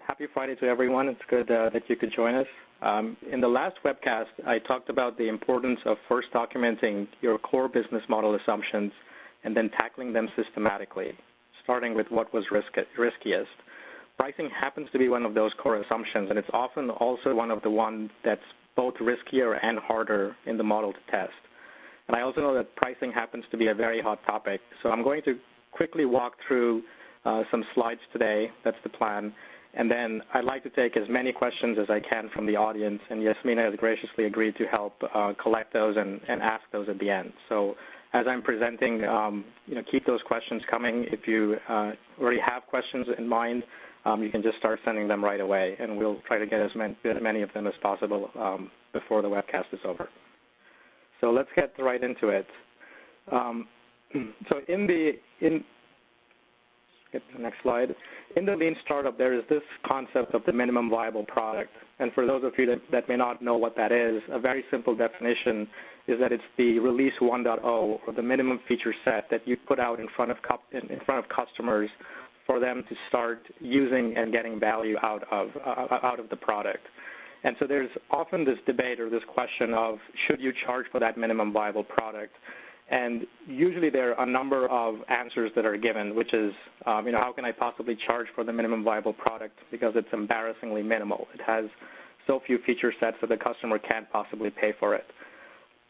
Happy Friday to everyone. It's good that you could join us. In the last webcast, I talked about the importance of first documenting your core business model assumptions and then tackling them systematically, starting with what was riskiest. Pricing happens to be one of those core assumptions, and it's often also one of the ones that's both riskier and harder in the model to test. And I also know that pricing happens to be a very hot topic, so I'm going to quickly walk through some slides today. That's the plan. And then I'd like to take as many questions as I can from the audience, and Yasmina has graciously agreed to help collect those and ask those at the end. So as I'm presenting, keep those questions coming. If you already have questions in mind, you can just start sending them right away, and we'll try to get as many of them as possible before the webcast is over. So let's get right into it. So get to the next slide. In the lean startup, there is this concept of the minimum viable product. And for those of you that may not know what that is, a very simple definition is that it's the release 1.0 or the minimum feature set that you put out in front of customers for them to start using and getting value out of the product. And so there's often this debate or this question of should you charge for that minimum viable product? And usually there are a number of answers that are given, which is, how can I possibly charge for the minimum viable product because it's embarrassingly minimal. It has so few feature sets that the customer can't possibly pay for it.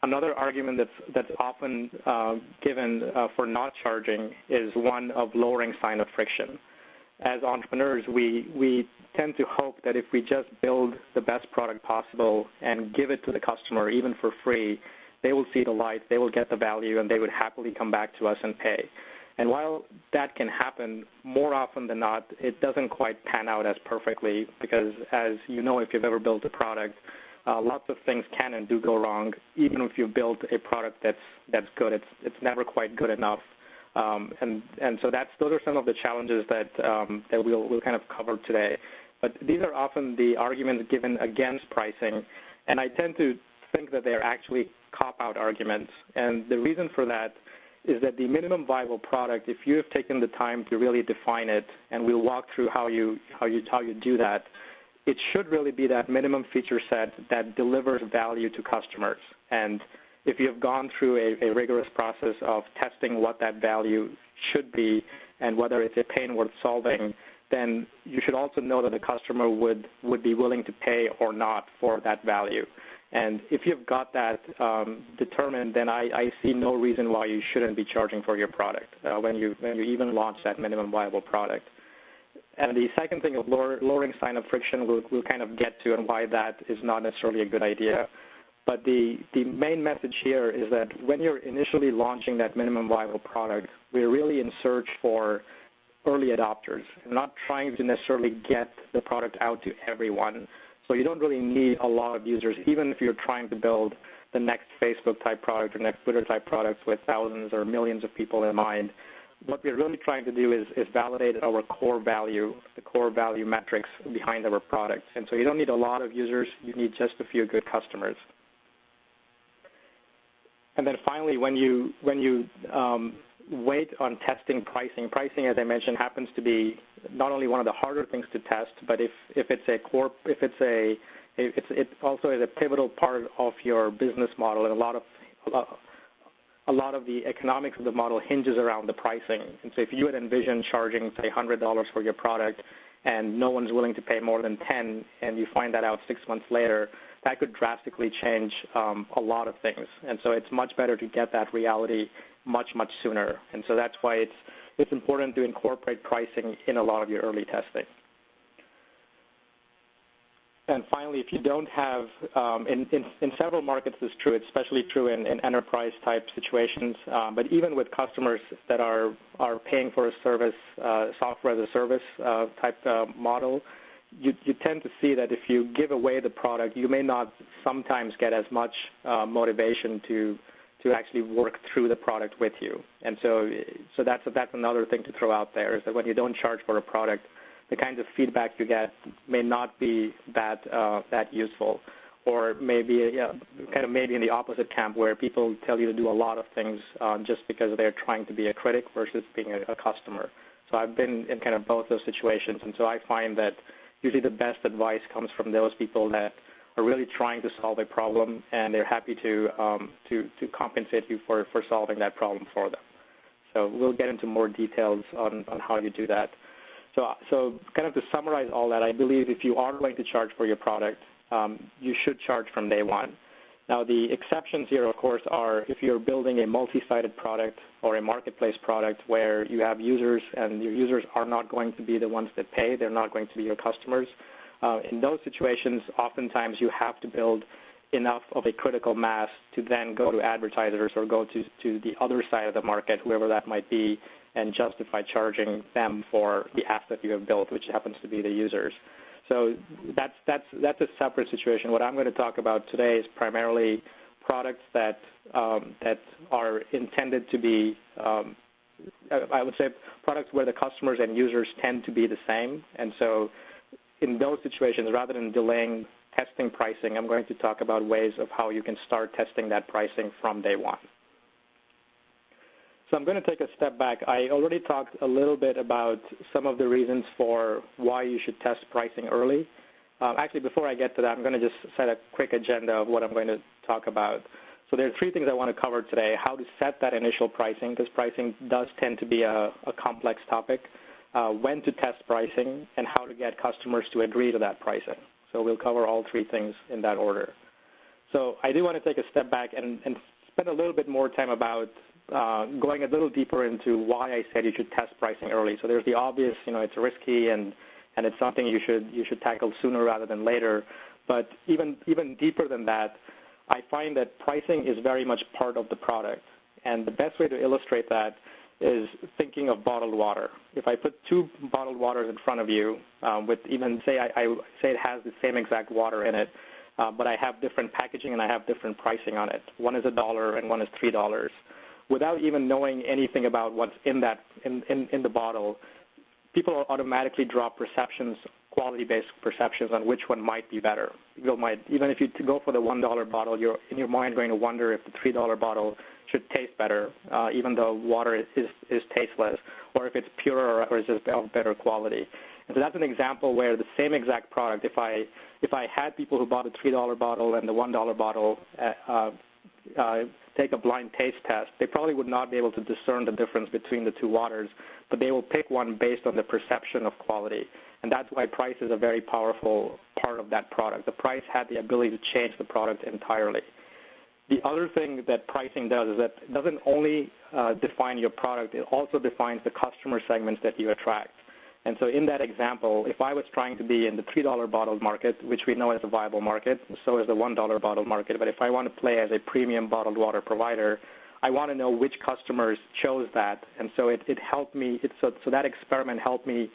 Another argument that's often given for not charging is one of lowering sign of friction. As entrepreneurs, we tend to hope that if we just build the best product possible and give it to the customer, even for free, they will see the light, they will get the value, and they would happily come back to us and pay. And while that can happen, more often than not, it doesn't quite pan out as perfectly because, as you know, if you've ever built a product, lots of things can and do go wrong. Even if you build a product that's good, it's never quite good enough. And so those are some of the challenges that we'll kind of cover today. But these are often the arguments given against pricing, and I tend to think that they're actually cop-out arguments. And the reason for that is that the minimum viable product, if you have taken the time to really define it, and we'll walk through how you do that, it should really be that minimum feature set that delivers value to customers. And if you have gone through a rigorous process of testing what that value should be and whether it's a pain worth solving, then you should also know that the customer would be willing to pay or not for that value. And if you've got that determined, then I see no reason why you shouldn't be charging for your product when you even launch that minimum viable product. And the second thing of lowering sign of friction we'll kind of get to and why that is not necessarily a good idea. But the main message here is that when you're initially launching that minimum viable product, we're really in search for early adopters. We're not trying to necessarily get the product out to everyone. So you don't really need a lot of users, even if you're trying to build the next Facebook-type product or next Twitter-type product with thousands or millions of people in mind. What we're really trying to do is validate our core value, the core value metrics behind our product. And so you don't need a lot of users. You need just a few good customers. And then finally, when you wait on testing pricing, as I mentioned, happens to be not only one of the harder things to test, but it also is a pivotal part of your business model, and a lot of the economics of the model hinges around the pricing. And so if you had envisioned charging, say, $100 for your product, and no one's willing to pay more than $10, and you find that out 6 months later, that could drastically change a lot of things. And so it's much better to get that reality much, much sooner. And so that's why it's important to incorporate pricing in a lot of your early testing. And finally, if you don't have, in several markets this is true, it's especially true in enterprise-type situations, but even with customers that are paying for a service, software as a service type model, you tend to see that if you give away the product, you may not sometimes get as much motivation to actually work through the product with you. And so that's another thing to throw out there, is that when you don't charge for a product, the kinds of feedback you get may not be that useful, or maybe maybe in the opposite camp where people tell you to do a lot of things just because they're trying to be a critic versus being a customer. So I've been in kind of both those situations, and so I find that usually the best advice comes from those people that are really trying to solve a problem, and they're happy to compensate you for solving that problem for them. So we'll get into more details on how you do that. So kind of to summarize all that, I believe if you are going to charge for your product, you should charge from day one. Now, the exceptions here, of course, are if you're building a multi-sided product or a marketplace product where you have users and your users are not going to be the ones that pay, they're not going to be your customers. In those situations, oftentimes you have to build enough of a critical mass to then go to advertisers or go to the other side of the market, whoever that might be, and justify charging them for the asset you have built, which happens to be the users. So that's a separate situation. What I'm going to talk about today is primarily products that are intended to be, I would say, products where the customers and users tend to be the same. And so in those situations, rather than delaying testing pricing, I'm going to talk about ways of how you can start testing that pricing from day one. So I'm going to take a step back. I already talked a little bit about some of the reasons for why you should test pricing early. Actually, before I get to that, I'm going to just set a quick agenda of what I'm going to talk about. So there are three things I want to cover today: how to set that initial pricing, because pricing does tend to be a complex topic, when to test pricing, and how to get customers to agree to that pricing. So we'll cover all three things in that order. So I do want to take a step back and spend a little bit more time about going a little deeper into why I said you should test pricing early. So there's the obvious, it's risky and it's something you should tackle sooner rather than later. But even deeper than that, I find that pricing is very much part of the product. And the best way to illustrate that is thinking of bottled water. If I put two bottled waters in front of you, with even say I say it has the same exact water in it, but I have different packaging and I have different pricing on it. One is $1 and one is $3. Without even knowing anything about what's in the bottle, people automatically draw perceptions, quality-based perceptions on which one might be better. Even if you go for the $1 bottle, you're in your mind going to wonder if the $3 bottle should taste better, even though water is tasteless, or if it's purer or is just of better quality. And so that's an example where the same exact product, if I had people who bought a $3 bottle and the $1 bottle take a blind taste test, they probably would not be able to discern the difference between the two waters, but they will pick one based on the perception of quality. And that's why price is a very powerful part of that product. The price had the ability to change the product entirely. The other thing that pricing does is that it doesn't only define your product, it also defines the customer segments that you attract. And so in that example, if I was trying to be in the $3 bottle market, which we know is a viable market, so is the $1 bottle market, but if I want to play as a premium bottled water provider, I want to know which customers chose that. And so it helped me, so that experiment helped me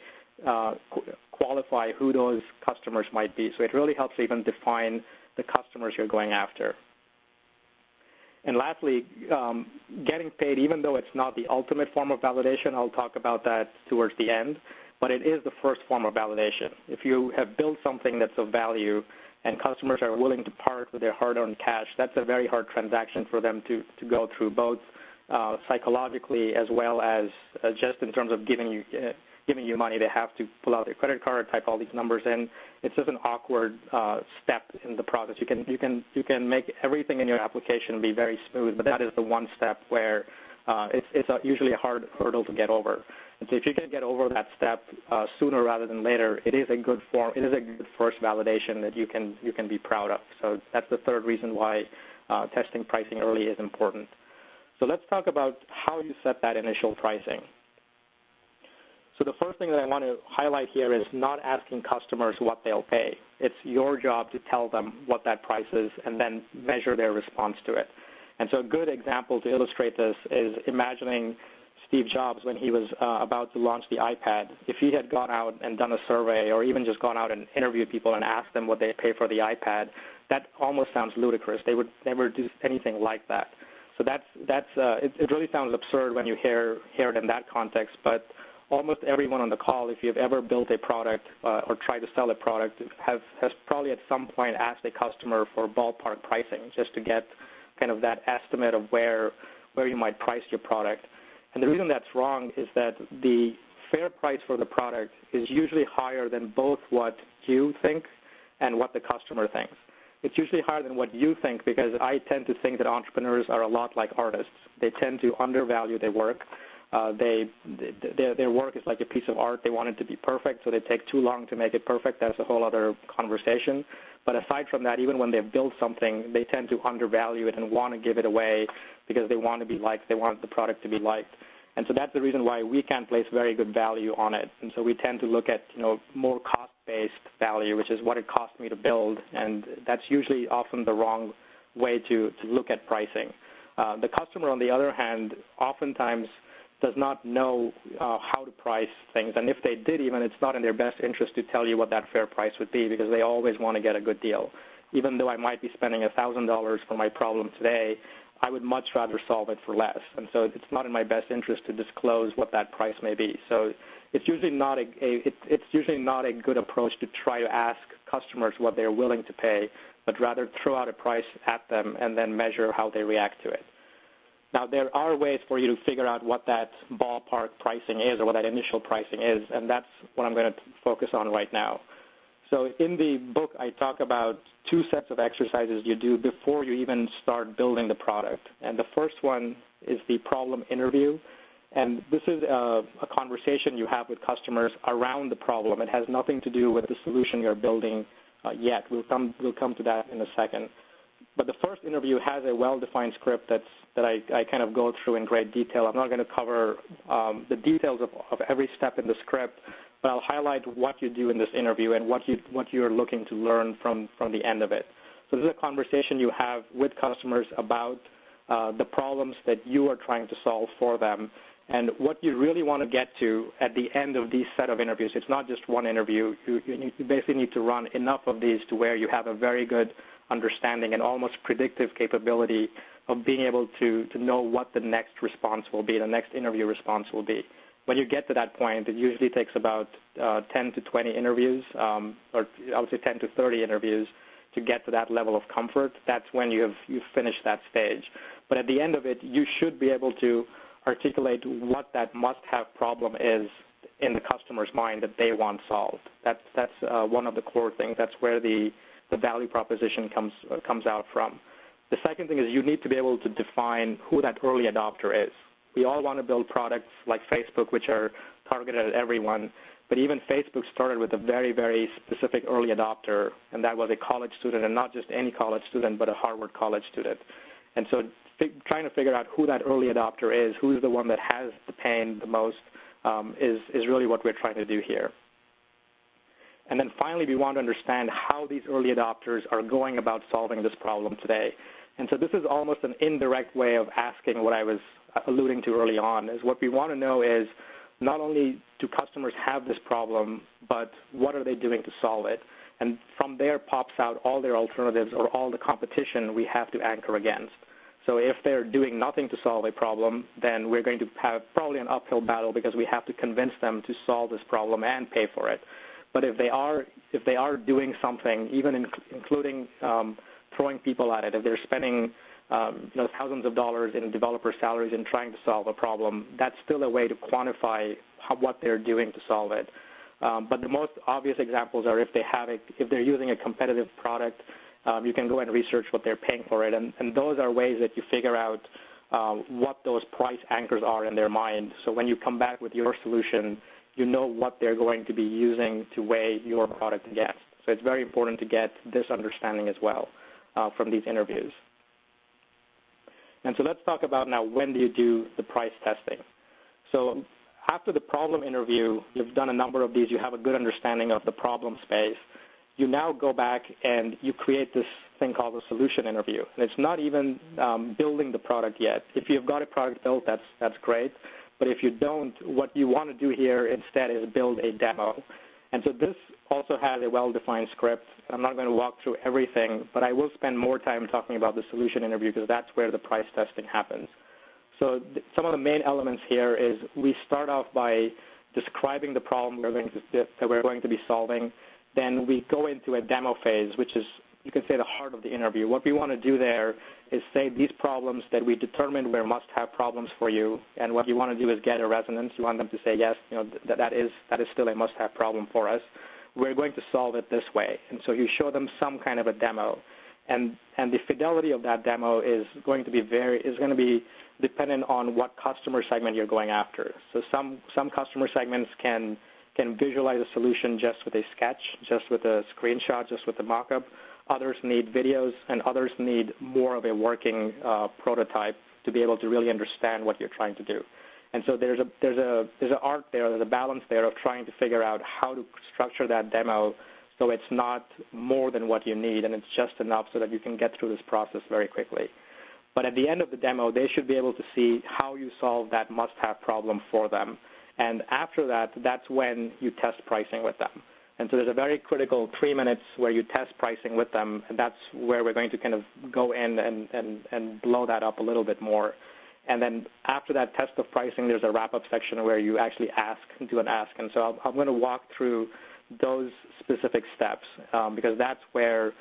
qualify who those customers might be. So it really helps even define the customers you're going after. And lastly, getting paid, even though it's not the ultimate form of validation, I'll talk about that towards the end, but it is the first form of validation. If you have built something that's of value and customers are willing to part with their hard-earned cash, that's a very hard transaction for them to go through, both psychologically as well as just in terms of giving you money. They have to pull out their credit card, type all these numbers in. It's just an awkward step in the process. You can make everything in your application be very smooth, but that is the one step where it's usually a hard hurdle to get over. And so if you can get over that step sooner rather than later, it is a good form. It is a good first validation that you can be proud of. So that's the third reason why testing pricing early is important. So let's talk about how you set that initial pricing. So the first thing that I want to highlight here is not asking customers what they'll pay. It's your job to tell them what that price is and then measure their response to it. And so a good example to illustrate this is imagining Steve Jobs when he was about to launch the iPad. If he had gone out and done a survey or even just gone out and interviewed people and asked them what they pay for the iPad, that almost sounds ludicrous. They would never do anything like that. So it really sounds absurd when you hear it in that context, but almost everyone on the call, if you've ever built a product or tried to sell a product, has probably at some point asked a customer for ballpark pricing just to get kind of that estimate of where you might price your product. And the reason that's wrong is that the fair price for the product is usually higher than both what you think and what the customer thinks. It's usually higher than what you think because I tend to think that entrepreneurs are a lot like artists. They tend to undervalue their work. Their work is like a piece of art. They want it to be perfect, so they take too long to make it perfect. That's a whole other conversation. But aside from that, even when they build something, they tend to undervalue it and want to give it away because they want to be liked. They want the product to be liked. And so that's the reason why we can place very good value on it. And so we tend to look at more cost-based value, which is what it cost me to build, and that's usually often the wrong way to look at pricing. The customer, on the other hand, oftentimes does not know how to price things, and if they did even, it's not in their best interest to tell you what that fair price would be because they always want to get a good deal. Even though I might be spending $1,000 for my problem today, I would much rather solve it for less, and so it's not in my best interest to disclose what that price may be. So it's usually not a good approach to try to ask customers what they're willing to pay, but rather throw out a price at them and then measure how they react to it. Now, there are ways for you to figure out what that ballpark pricing is or what that initial pricing is, and that's what I'm going to focus on right now. So in the book, I talk about two sets of exercises you do before you even start building the product. And the first one is the problem interview. And this is a conversation you have with customers around the problem. It has nothing to do with the solution you're building yet. We'll come to that in a second. But the first interview has a well-defined script that I kind of go through in great detail. I'm not going to cover the details of every step in the script, but I'll highlight what you do in this interview and what you're looking to learn from the end of it. So this is a conversation you have with customers about the problems that you are trying to solve for them. And what you really want to get to at the end of these set of interviews, it's not just one interview. You basically need to run enough of these to where you have a very good understanding and almost predictive capability of being able to know what the next response will be, the next interview response will be. When you get to that point, it usually takes about 10 to 20 interviews, or I would say 10 to 30 interviews to get to that level of comfort. That's when you've finished that stage. But at the end of it, you should be able to articulate what that must-have problem is in the customer's mind that they want solved. That's one of the core things. That's where the value proposition comes out from. The second thing is you need to be able to define who that early adopter is. We all want to build products like Facebook, which are targeted at everyone, but even Facebook started with a very, very specific early adopter, and that was a college student, and not just any college student, but a Harvard college student. And so trying to figure out who that early adopter is, who's the one that has the pain the most, is really what we're trying to do here. And then finally, we want to understand how these early adopters are going about solving this problem today. And so this is almost an indirect way of asking what I was alluding to early on, is what we want to know is not only do customers have this problem, but what are they doing to solve it? And from there pops out all their alternatives or all the competition we have to anchor against. So if they're doing nothing to solve a problem, then we're going to have probably an uphill battle because we have to convince them to solve this problem and pay for it. But if they are doing something, even including throwing people at it, if they're spending thousands of dollars in developer salaries and trying to solve a problem, that's still a way to quantify what they're doing to solve it. But the most obvious examples are if they're using a competitive product, you can go and research what they're paying for it, and those are ways that you figure out what those price anchors are in their mind. So when you come back with your solution, you know what they're going to be using to weigh your product against. So it's very important to get this understanding as well from these interviews. And so let's talk about now when do you do the price testing. So after the problem interview, you've done a number of these, you have a good understanding of the problem space. You now go back and you create this thing called a solution interview. And it's not even building the product yet. If you've got a product built, that's great. But if you don't, what you want to do here instead is build a demo. And so this also has a well-defined script. I'm not going to walk through everything, but I will spend more time talking about the solution interview because that's where the price testing happens. So some of the main elements here is we start off by describing the problem that we're going to be solving. Then we go into a demo phase, which is you could say, the heart of the interview. What we want to do there is say these problems that we determined were must-have problems for you, and what you want to do is get a resonance. You want them to say, yes, that is still a must-have problem for us. We're going to solve it this way. And so you show them some kind of a demo. And the fidelity of that demo is going to be dependent on what customer segment you're going after. So some customer segments can visualize a solution just with a sketch, just with a screenshot, just with a mock-up. Others need videos, and others need more of a working prototype to be able to really understand what you're trying to do. And so there's an art there, there's a balance there of trying to figure out how to structure that demo so it's not more than what you need, and it's just enough so that you can get through this process very quickly. But at the end of the demo, they should be able to see how you solve that must-have problem for them. And after that, that's when you test pricing with them. And so there's a very critical 3 minutes where you test pricing with them, and that's where we're going to kind of go in and blow that up a little bit more. And then after that test of pricing, there's a wrap-up section where you actually do an ask. And so I'm going to walk through those specific steps because that's where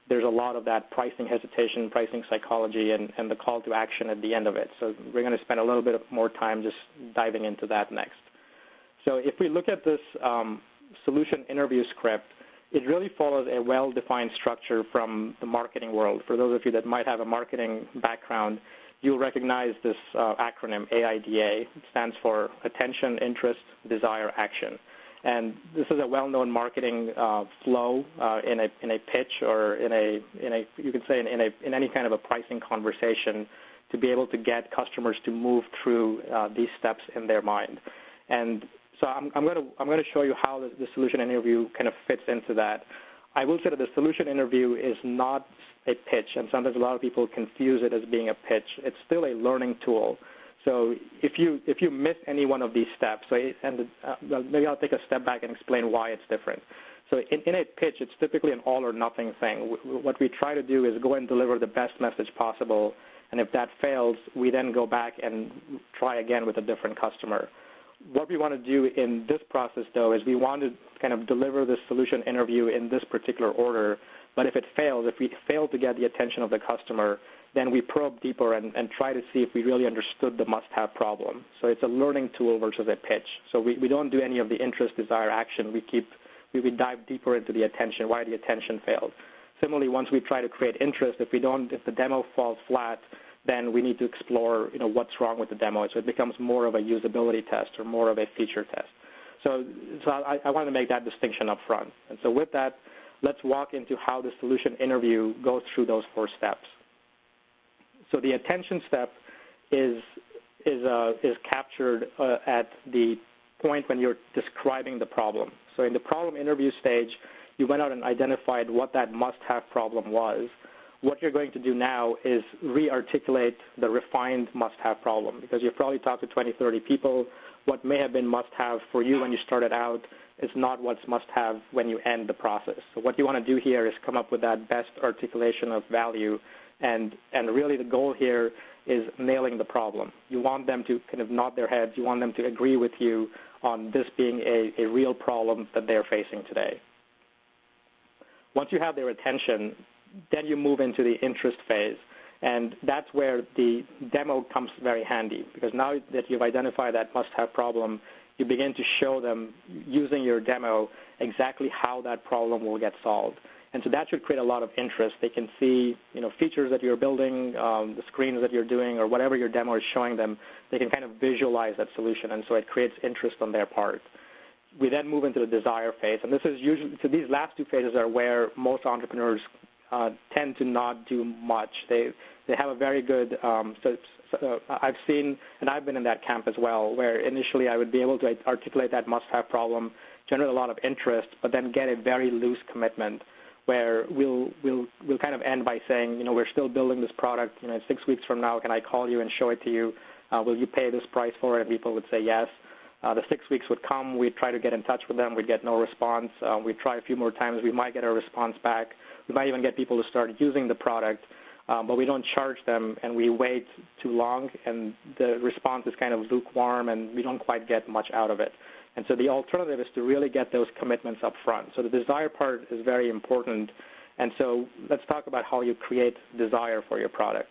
there's a lot of that pricing hesitation, pricing psychology, and the call to action at the end of it. So we're going to spend a little bit more time just diving into that next. So if we look at this solution interview script, it really follows a well-defined structure from the marketing world. For those of you that might have a marketing background, you'll recognize this acronym AIDA. It stands for Attention, Interest, Desire, Action. And this is a well-known marketing flow in a pitch or you could say in any kind of a pricing conversation to be able to get customers to move through these steps in their mind. And so I'm going to show you how the solution interview kind of fits into that. I will say that the solution interview is not a pitch, and sometimes a lot of people confuse it as being a pitch. It's still a learning tool. So if you miss any one of these steps, maybe I'll take a step back and explain why it's different. So in a pitch, it's typically an all or nothing thing. What we try to do is go and deliver the best message possible, and if that fails, we then go back and try again with a different customer. What we want to do in this process, though, is we want to kind of deliver this solution interview in this particular order, but if it fails, if we fail to get the attention of the customer, then we probe deeper and try to see if we really understood the must-have problem. So it's a learning tool versus a pitch. So we don't do any of the interest, desire, action. We dive deeper into the attention, why the attention failed. Similarly, once we try to create interest, if the demo falls flat, then we need to explore what's wrong with the demo. So it becomes more of a usability test or more of a feature test. So I wanted to make that distinction up front. And so with that, let's walk into how the solution interview goes through those 4 steps. So the attention step is captured at the point when you're describing the problem. So in the problem interview stage, you went out and identified what that must-have problem was. What you're going to do now is re-articulate the refined must-have problem, because you've probably talked to 20, 30 people. What may have been must-have for you when you started out is not what's must-have when you end the process. So what you want to do here is come up with that best articulation of value, and really the goal here is nailing the problem. You want them to kind of nod their heads. You want them to agree with you on this being a real problem that they're facing today. Once you have their attention, then you move into the interest phase, and that's where the demo comes very handy, because now that you've identified that must-have problem, you begin to show them using your demo exactly how that problem will get solved. And so that should create a lot of interest. They can see features that you're building, the screens that you're doing, or whatever your demo is showing them. They can kind of visualize that solution, and so it creates interest on their part. We then move into the desire phase, and this is usually, so these last 2 phases are where most entrepreneurs tend to not do much. They have a very good, I've seen, and I've been in that camp as well, where initially I would be able to articulate that must-have problem, generate a lot of interest, but then get a very loose commitment where we'll kind of end by saying, we're still building this product, 6 weeks from now, can I call you and show it to you? Will you pay this price for it? And people would say yes. The 6 weeks would come, we'd try to get in touch with them, we'd get no response. We'd try a few more times, we might get a response back. We might even get people to start using the product, but we don't charge them, and we wait too long, and the response is kind of lukewarm, and we don't quite get much out of it. And so the alternative is to really get those commitments up front. So the desire part is very important, And so let's talk about how you create desire for your product.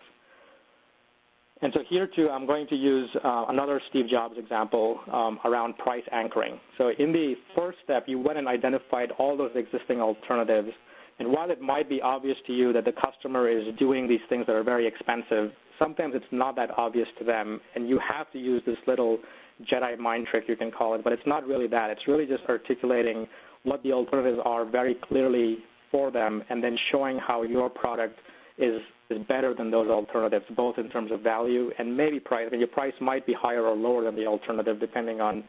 And so here, too, I'm going to use another Steve Jobs example around price anchoring. So in the first step, you went and identified all those existing alternatives. And while it might be obvious to you that the customer is doing these things that are very expensive, sometimes it's not that obvious to them, and you have to use this little Jedi mind trick, you can call it, but it's not really that. It's really just articulating what the alternatives are very clearly for them and then showing how your product is better than those alternatives, both in terms of value and maybe price. I mean, your price might be higher or lower than the alternative depending on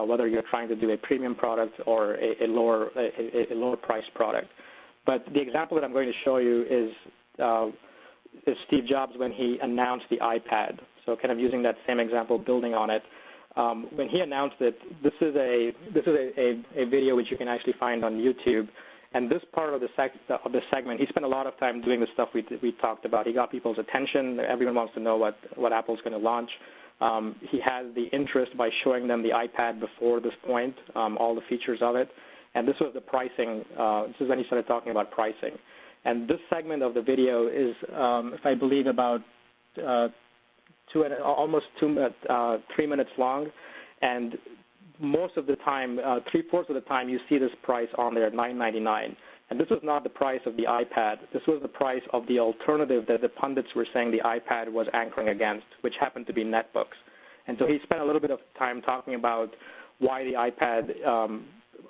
whether you're trying to do a premium product or a lower priced product. But the example that I'm going to show you is Steve Jobs when he announced the iPad. So kind of using that same example, building on it. When he announced it, this is a video which you can actually find on YouTube. And this part of the segment, he spent a lot of time doing the stuff we talked about. He got people's attention. Everyone wants to know what Apple's going to launch. He had the interest by showing them the iPad before this point, all the features of it. And this was the pricing. This is when he started talking about pricing. And this segment of the video is, if I believe, about 3 minutes long. And most of the time, 3/4 of the time, you see this price on there at $9.99. And this was not the price of the iPad. This was the price of the alternative that the pundits were saying the iPad was anchoring against, which happened to be netbooks. And so he spent a little bit of time talking about why the iPad,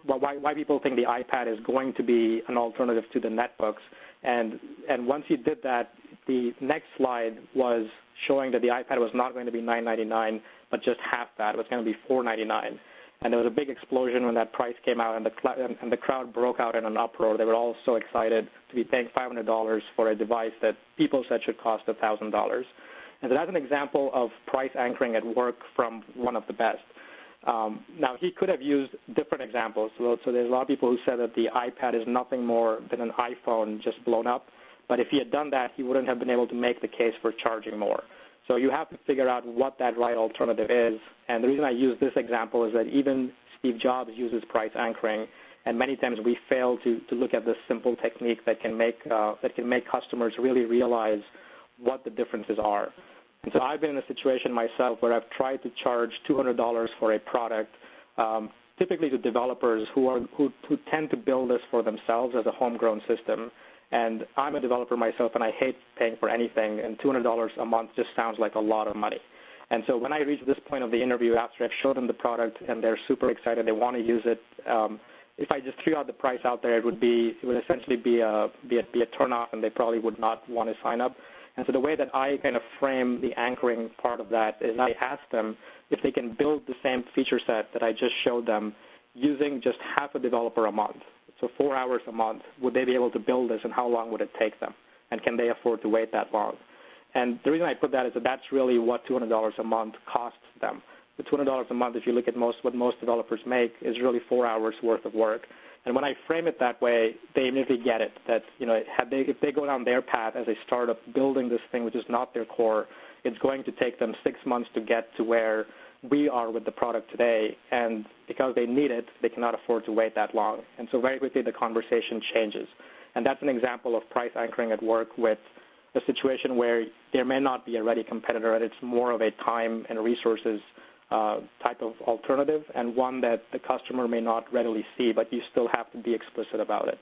why people think the iPad is going to be an alternative to the netbooks. And once he did that, the next slide was showing that the iPad was not going to be $9.99, but just half that. It was going to be $4.99. And there was a big explosion when that price came out, and the crowd broke out in an uproar. They were all so excited to be paying $500 for a device that people said should cost $1,000. And so that's an example of price anchoring at work from one of the best. Now, he could have used different examples. So there's a lot of people who said that the iPad is nothing more than an iPhone just blown up. But if he had done that, he wouldn't have been able to make the case for charging more. So you have to figure out what that right alternative is. And the reason I use this example is that even Steve Jobs uses price anchoring, and many times we fail to look at this simple technique that can make customers really realize what the differences are. And so I've been in a situation myself where I've tried to charge $200 for a product, typically to developers who tend to build this for themselves as a homegrown system. And I'm a developer myself, and I hate paying for anything, and $200 a month just sounds like a lot of money. And so when I reach this point of the interview, after I've showed them the product and they're super excited, they want to use it, if I just threw out the price out there, it would essentially be a turnoff, and they probably would not want to sign up. And so the way that I kind of frame the anchoring part of that is I ask them if they can build the same feature set that I just showed them using just half a developer a month. So 4 hours a month, would they be able to build this, and how long would it take them? And can they afford to wait that long? And the reason I put that is that that's really what $200 a month costs them. The $200 a month, if you look at what most developers make, is really 4 hours worth of work. And when I frame it that way, they immediately get it, that if they go down their path as a startup building this thing which is not their core, it's going to take them 6 months to get to where we are with the product today, and because they need it, they cannot afford to wait that long. And so very quickly the conversation changes. And that's an example of price anchoring at work with a situation where there may not be a ready competitor, and it's more of a time and resources type of alternative, and one that the customer may not readily see, but you still have to be explicit about it.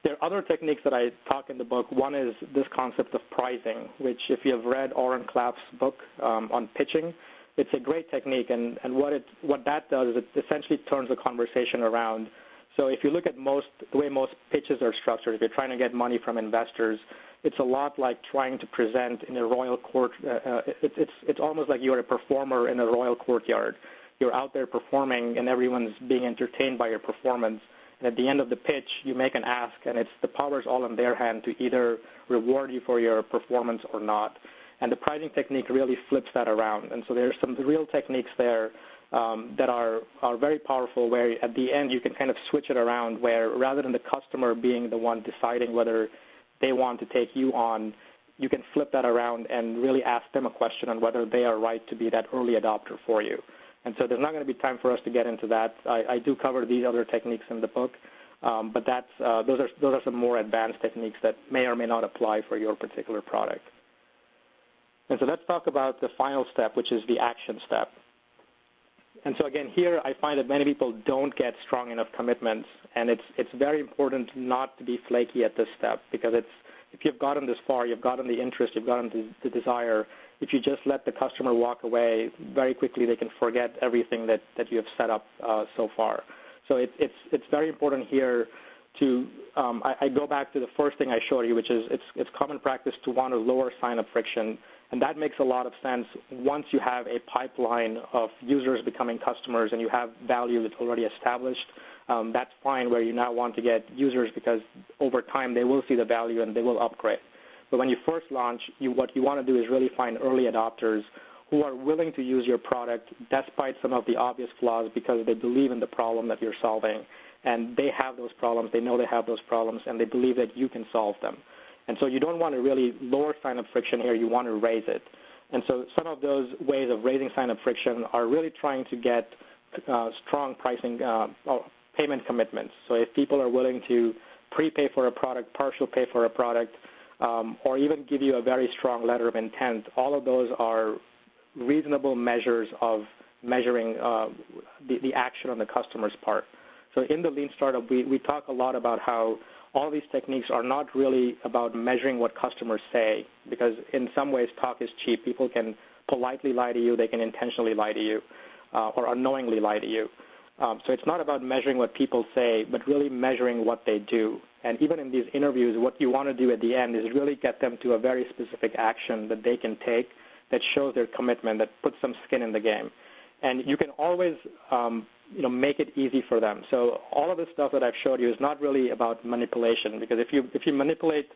There are other techniques that I talk in the book. One is this concept of pricing, which if you have read Oren Klaff's book on pitching, it's a great technique. And what that does is it essentially turns the conversation around. So if you look at the way most pitches are structured, if you're trying to get money from investors, it's a lot like trying to present in a royal court. It's almost like you're a performer in a royal courtyard. You're out there performing, and everyone's being entertained by your performance. And at the end of the pitch, you make an ask, and the power's all in their hand to either reward you for your performance or not. And the pricing technique really flips that around. And so there's some real techniques there that are very powerful, where at the end you can kind of switch it around, where rather than the customer being the one deciding whether they want to take you on, you can flip that around and really ask them a question on whether they are right to be that early adopter for you. And so there's not going to be time for us to get into that. I do cover these other techniques in the book. But those are some more advanced techniques that may or may not apply for your particular product. And so let's talk about the final step, which is the action step. And so again, here I find that many people don't get strong enough commitments, and it's very important not to be flaky at this step, because if you've gotten this far, you've gotten the interest, you've gotten the desire, if you just let the customer walk away, very quickly they can forget everything that you have set up so far. So it's very important here to, I go back to the first thing I showed you, which is it's common practice to want to lower sign-up friction. And that makes a lot of sense once you have a pipeline of users becoming customers and you have value that's already established. That's fine where you now want to get users because over time they will see the value and they will upgrade. But when you first launch, what you want to do is really find early adopters who are willing to use your product despite some of the obvious flaws because they believe in the problem that you're solving. And they have those problems, they know they have those problems, and they believe that you can solve them. And so you don't want to really lower sign-up friction here, you want to raise it. And so some of those ways of raising sign-up friction are really trying to get strong pricing or payment commitments. So if people are willing to prepay for a product, partial pay for a product, or even give you a very strong letter of intent, all of those are reasonable measures of measuring the action on the customer's part. So in the Lean Startup, we talk a lot about how all these techniques are not really about measuring what customers say, because in some ways talk is cheap. People can politely lie to you, they can intentionally lie to you, or unknowingly lie to you. So it's not about measuring what people say, but really measuring what they do. And even in these interviews, what you want to do at the end is really get them to a very specific action that they can take that shows their commitment, that puts some skin in the game. And you can always make it easy for them. So all of this stuff that I've showed you is not really about manipulation, because if you manipulate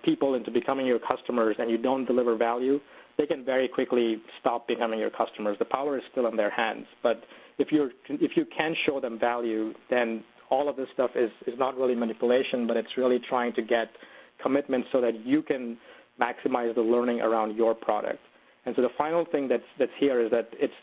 people into becoming your customers and you don't deliver value, they can very quickly stop becoming your customers. The power is still in their hands. But if you can show them value, then all of this stuff is not really manipulation, but it's really trying to get commitment so that you can maximize the learning around your product. And so the final thing that's here is that it's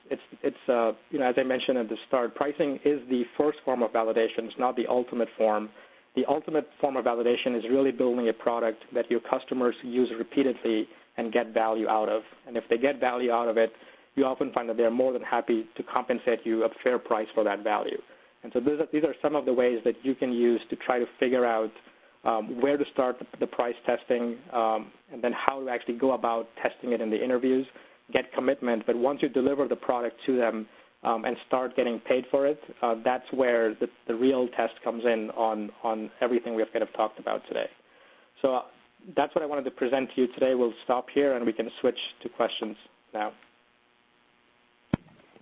as I mentioned at the start, pricing is the first form of validation. It's not the ultimate form. The ultimate form of validation is really building a product that your customers use repeatedly and get value out of. And if they get value out of it, you often find that they're more than happy to compensate you a fair price for that value. And so these are some of the ways that you can use to try to figure out where to start the price testing, and then how to actually go about testing it in the interviews, get commitment. But once you deliver the product to them and start getting paid for it, that's where the real test comes in on everything we've kind of talked about today. So that's what I wanted to present to you today. We'll stop here and we can switch to questions now.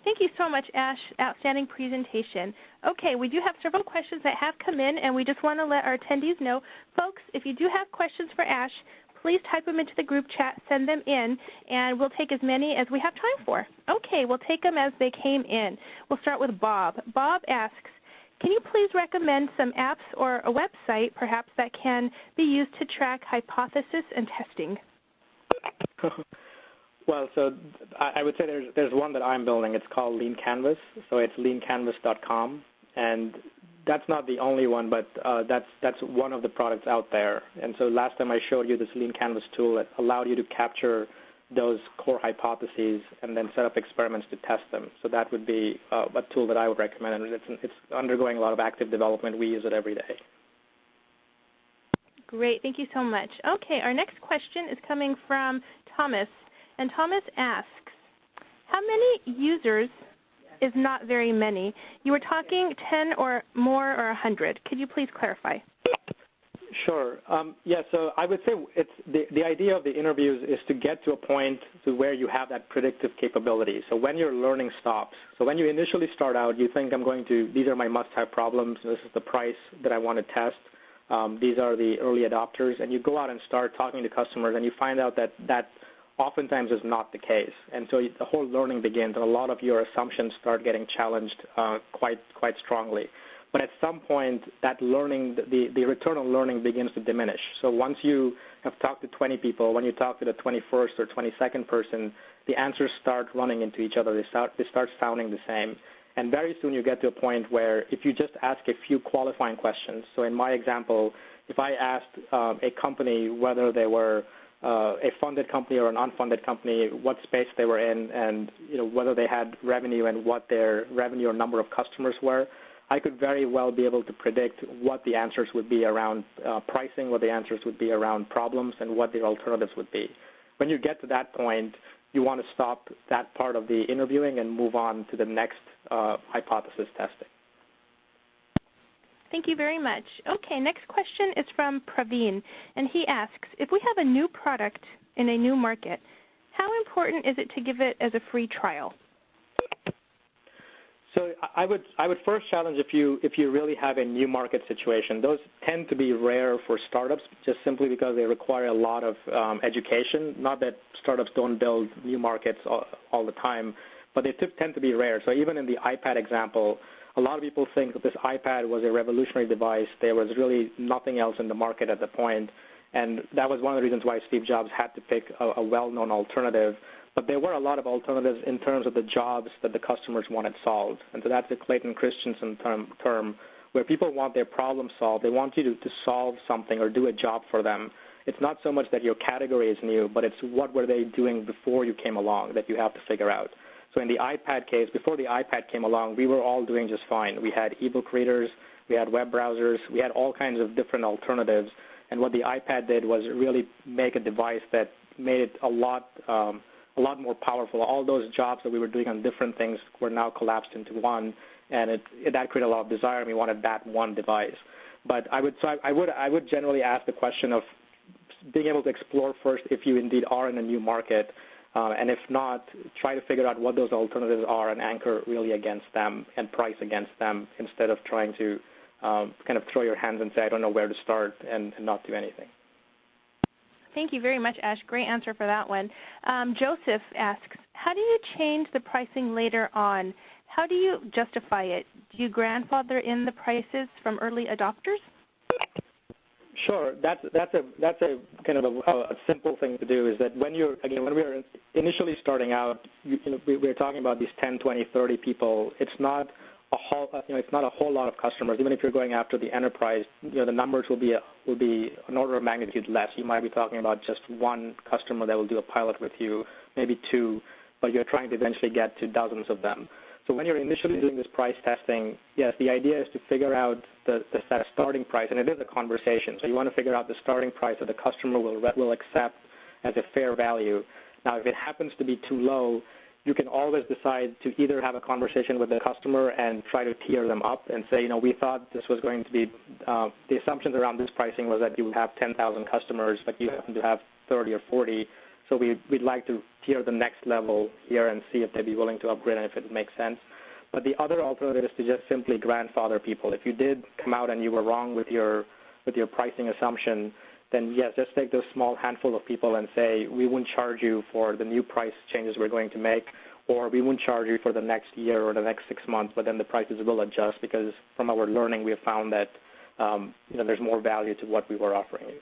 Thank you so much, Ash. Outstanding presentation. Okay, we do have several questions that have come in, and we just want to let our attendees know. Folks, if you do have questions for Ash, please type them into the group chat, send them in, and we'll take as many as we have time for. Okay, we'll take them as they came in. We'll start with Bob. Bob asks, can you please recommend some apps or a website, perhaps, that can be used to track hypothesis and testing? Well, so I would say there's one that I'm building. It's called Lean Canvas. So it's leancanvas.com, and that's not the only one, but that's one of the products out there. And so last time I showed you this Lean Canvas tool that allowed you to capture those core hypotheses and then set up experiments to test them. So that would be a tool that I would recommend, and it's undergoing a lot of active development. We use it every day. Great. Thank you so much. Okay, our next question is coming from Thomas. And Thomas asks, how many users is not very many? You were talking 10 or more or 100. Could you please clarify? Sure. So I would say it's the idea of the interviews is to get to a point to where you have that predictive capability. So when your learning stops. So when you initially start out, you think these are my must-have problems. This is the price that I want to test. These are the early adopters. And you go out and start talking to customers, and you find out that oftentimes is not the case. And so the whole learning begins, and a lot of your assumptions start getting challenged quite strongly. But at some point, that learning, the return on learning begins to diminish. So once you have talked to 20 people, when you talk to the 21st or 22nd person, the answers start running into each other. They start sounding the same. And very soon you get to a point where if you just ask a few qualifying questions, so in my example, if I asked a company whether they were a funded company or an unfunded company, what space they were in, and whether they had revenue and what their revenue or number of customers were, I could very well be able to predict what the answers would be around pricing, what the answers would be around problems, and what the alternatives would be. When you get to that point, you want to stop that part of the interviewing and move on to the next hypothesis testing. Thank you very much. Okay, next question is from Praveen, and he asks, if we have a new product in a new market, how important is it to give it as a free trial? So I would first challenge if you really have a new market situation. Those tend to be rare for startups just simply because they require a lot of education. Not that startups don't build new markets all the time, but they tend to be rare. So even in the iPad example, a lot of people think that this iPad was a revolutionary device. There was really nothing else in the market at the point, and that was one of the reasons why Steve Jobs had to pick a well-known alternative. But there were a lot of alternatives in terms of the jobs that the customers wanted solved. And so that's the Clayton Christensen term where people want their problem solved. They want you to solve something or do a job for them. It's not so much that your category is new, but it's what were they doing before you came along that you have to figure out. So in the iPad case, before the iPad came along, we were all doing just fine. We had ebook readers, we had web browsers, we had all kinds of different alternatives. And what the iPad did was really make a device that made it a lot more powerful. All those jobs that we were doing on different things were now collapsed into one, and that created a lot of desire, and we wanted that one device. But I would generally ask the question of being able to explore first if you indeed are in a new market, and if not, try to figure out what those alternatives are and anchor really against them and price against them instead of trying to kind of throw your hands and say, I don't know where to start and not do anything. Thank you very much, Ash. Great answer for that one. Joseph asks, how do you change the pricing later on? How do you justify it? Do you grandfather in the prices from early adopters? Sure. That's a kind of a simple thing to do. Is that when we were initially starting out, we're talking about these 10, 20, 30 people. It's not a whole lot of customers. Even if you're going after the enterprise, the numbers will be an order of magnitude less. You might be talking about just one customer that will do a pilot with you, maybe two, but you're trying to eventually get to dozens of them. So when you're initially doing this price testing, yes, the idea is to figure out the starting price, and it is a conversation. So you want to figure out the starting price that the customer will accept as a fair value. Now, if it happens to be too low, you can always decide to either have a conversation with the customer and try to tier them up and say, we thought this was going to be, the assumptions around this pricing was that you would have 10,000 customers, but you happen to have 30 or 40. So we'd like to tier the next level here and see if they'd be willing to upgrade and if it makes sense. But the other alternative is to just simply grandfather people. If you did come out and you were wrong with your pricing assumption, then yes, just take those small handful of people and say, we wouldn't charge you for the new price changes we're going to make, or we wouldn't charge you for the next year or the next 6 months, but then the prices will adjust because from our learning we have found that there's more value to what we were offering you.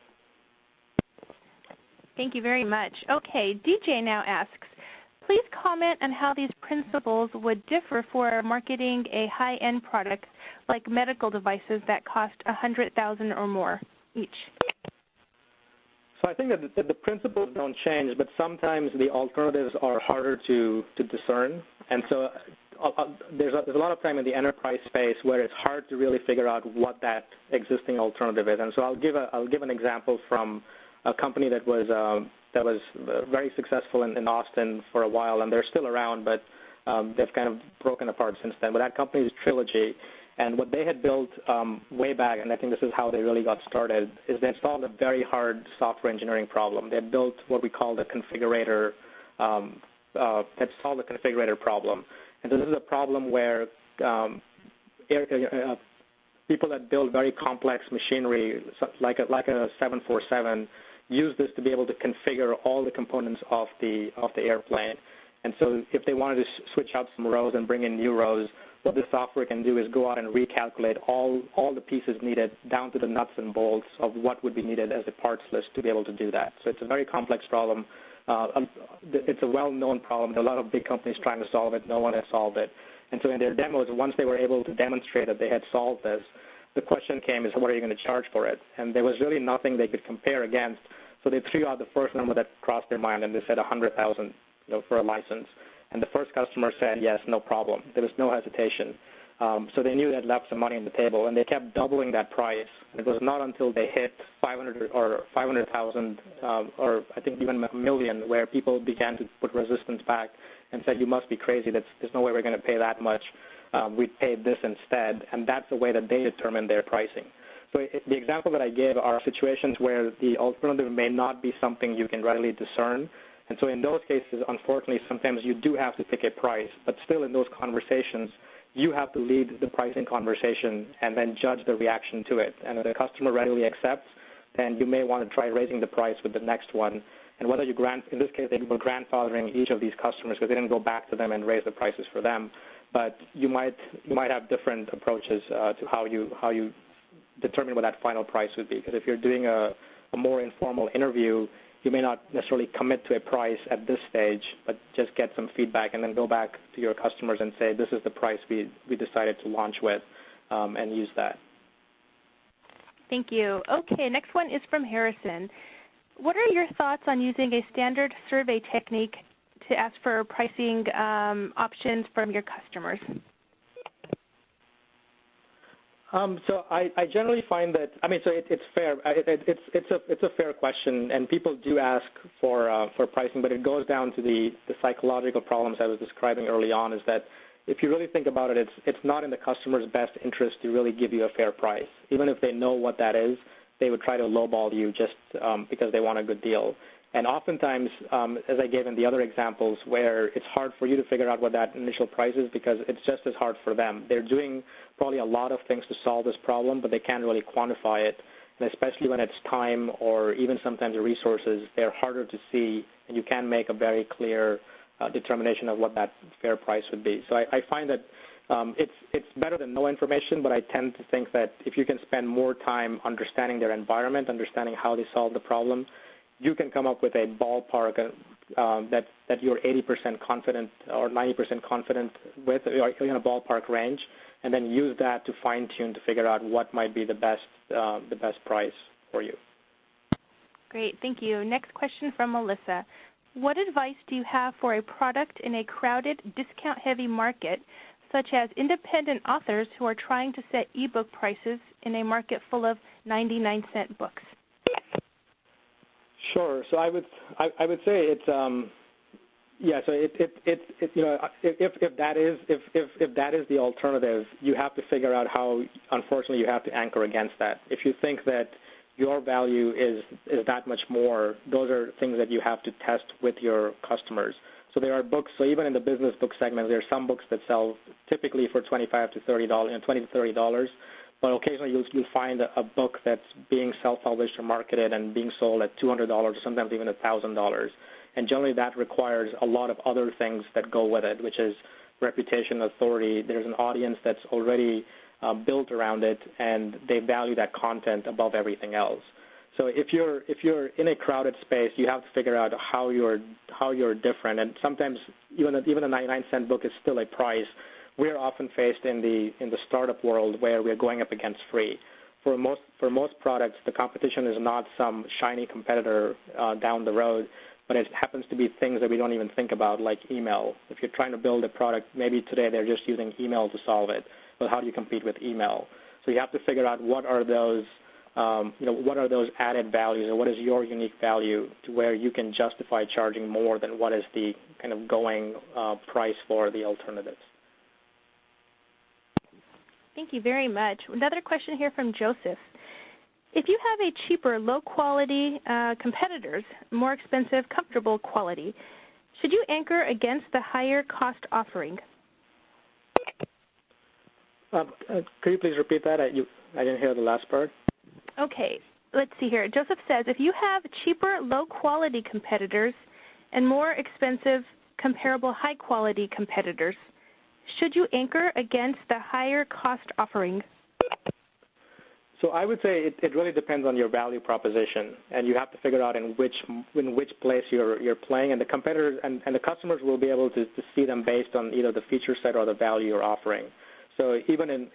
Thank you very much. Okay, DJ now asks, please comment on how these principles would differ for marketing a high-end product like medical devices that cost $100,000 or more each. So I think that the principles don't change, but sometimes the alternatives are harder to discern. And so there's a lot of time in the enterprise space where it's hard to really figure out what that existing alternative is. And so I'll give an example from a company that was very successful in Austin for a while, and they're still around, but they've kind of broken apart since then. But that company is Trilogy. And what they had built way back, and I think this is how they really got started, is they solved a very hard software engineering problem. They built what we call the configurator, that solved the configurator problem. And so this is a problem where people that build very complex machinery, like a 747, use this to be able to configure all the components of the airplane. And so if they wanted to switch out some rows and bring in new rows, what the software can do is go out and recalculate all the pieces needed down to the nuts and bolts of what would be needed as a parts list to be able to do that. So it's a very complex problem. It's a well-known problem. There are a lot of big companies trying to solve it. No one has solved it. And so in their demos, once they were able to demonstrate that they had solved this, the question came is, what are you going to charge for it? And there was really nothing they could compare against. So they threw out the first number that crossed their mind, and they said $100,000 for a license. And the first customer said, yes, no problem. There was no hesitation. So they knew they had left some money on the table, and they kept doubling that price. It was not until they hit 500 or 500,000 or I think even a million where people began to put resistance back and said, you must be crazy. There's no way we're going to pay that much. We paid this instead, and that's the way that they determine their pricing. So the example that I gave are situations where the alternative may not be something you can readily discern. And so in those cases, unfortunately, sometimes you do have to pick a price. But still in those conversations, you have to lead the pricing conversation and then judge the reaction to it. And if the customer readily accepts, then you may want to try raising the price with the next one. And whether you in this case, they were grandfathering each of these customers because they didn't go back to them and raise the prices for them. But you might have different approaches to how you determine what that final price would be. Because if you're doing a more informal interview, you may not necessarily commit to a price at this stage, but just get some feedback and then go back to your customers and say, this is the price we decided to launch with, and use that. Thank you. Okay, next one is from Harrison. What are your thoughts on using a standard survey technique to ask for pricing options from your customers? So I generally find that, so it's fair. It's a fair question, and people do ask for pricing, but it goes down to the psychological problems I was describing early on, is that if you really think about it, it's not in the customer's best interest to really give you a fair price. Even if they know what that is, they would try to lowball you just because they want a good deal. And oftentimes, as I gave in the other examples, where it's hard for you to figure out what that initial price is because it's just as hard for them. They're doing probably a lot of things to solve this problem, but they can't really quantify it. And especially when it's time or even sometimes resources, they're harder to see, and you can make a very clear determination of what that fair price would be. So I find that it's better than no information, but I tend to think that if you can spend more time understanding their environment, understanding how they solve the problem, you can come up with a ballpark that you're 80% confident or 90% confident with, or in a ballpark range, and then use that to fine-tune to figure out what might be the best price for you. Great, thank you. Next question from Melissa. What advice do you have for a product in a crowded, discount-heavy market, such as independent authors who are trying to set ebook prices in a market full of 99-cent books? Sure. So I would say it's So if that is the alternative, you have to figure out how. Unfortunately, you have to anchor against that. If you think that your value is that much more, those are things that you have to test with your customers. So there are books. So even in the business book segment, there are some books that sell typically for $25 to $30, $20 to $30. But occasionally you'll find a book that's being self-published or marketed and being sold at $200 or sometimes even $1,000. And generally that requires a lot of other things that go with it, which is reputation, authority. There's an audience that's already built around it, and they value that content above everything else. So if you're in a crowded space, you have to figure out how you're different. And sometimes even a 99-cent book is still a price. We're often faced in the startup world where we're going up against free. For most products, the competition is not some shiny competitor down the road, but it happens to be things that we don't even think about, like email. If you're trying to build a product, maybe today they're just using email to solve it. But how do you compete with email? So you have to figure out what are those added values, or what is your unique value to where you can justify charging more than what is the kind of going price for the alternatives. Thank you very much. Another question here from Joseph. If you have a cheaper, low-quality competitors, more expensive, comfortable quality, should you anchor against the higher cost offering? Could you please repeat that? I didn't hear the last part. Okay. Let's see here. Joseph says, if you have cheaper, low-quality competitors and more expensive, comparable, high-quality competitors, should you anchor against the higher cost offering? So I would say it really depends on your value proposition, and you have to figure out in which place you're playing, and the competitors and the customers will be able to see them based on either the feature set or the value you're offering. So even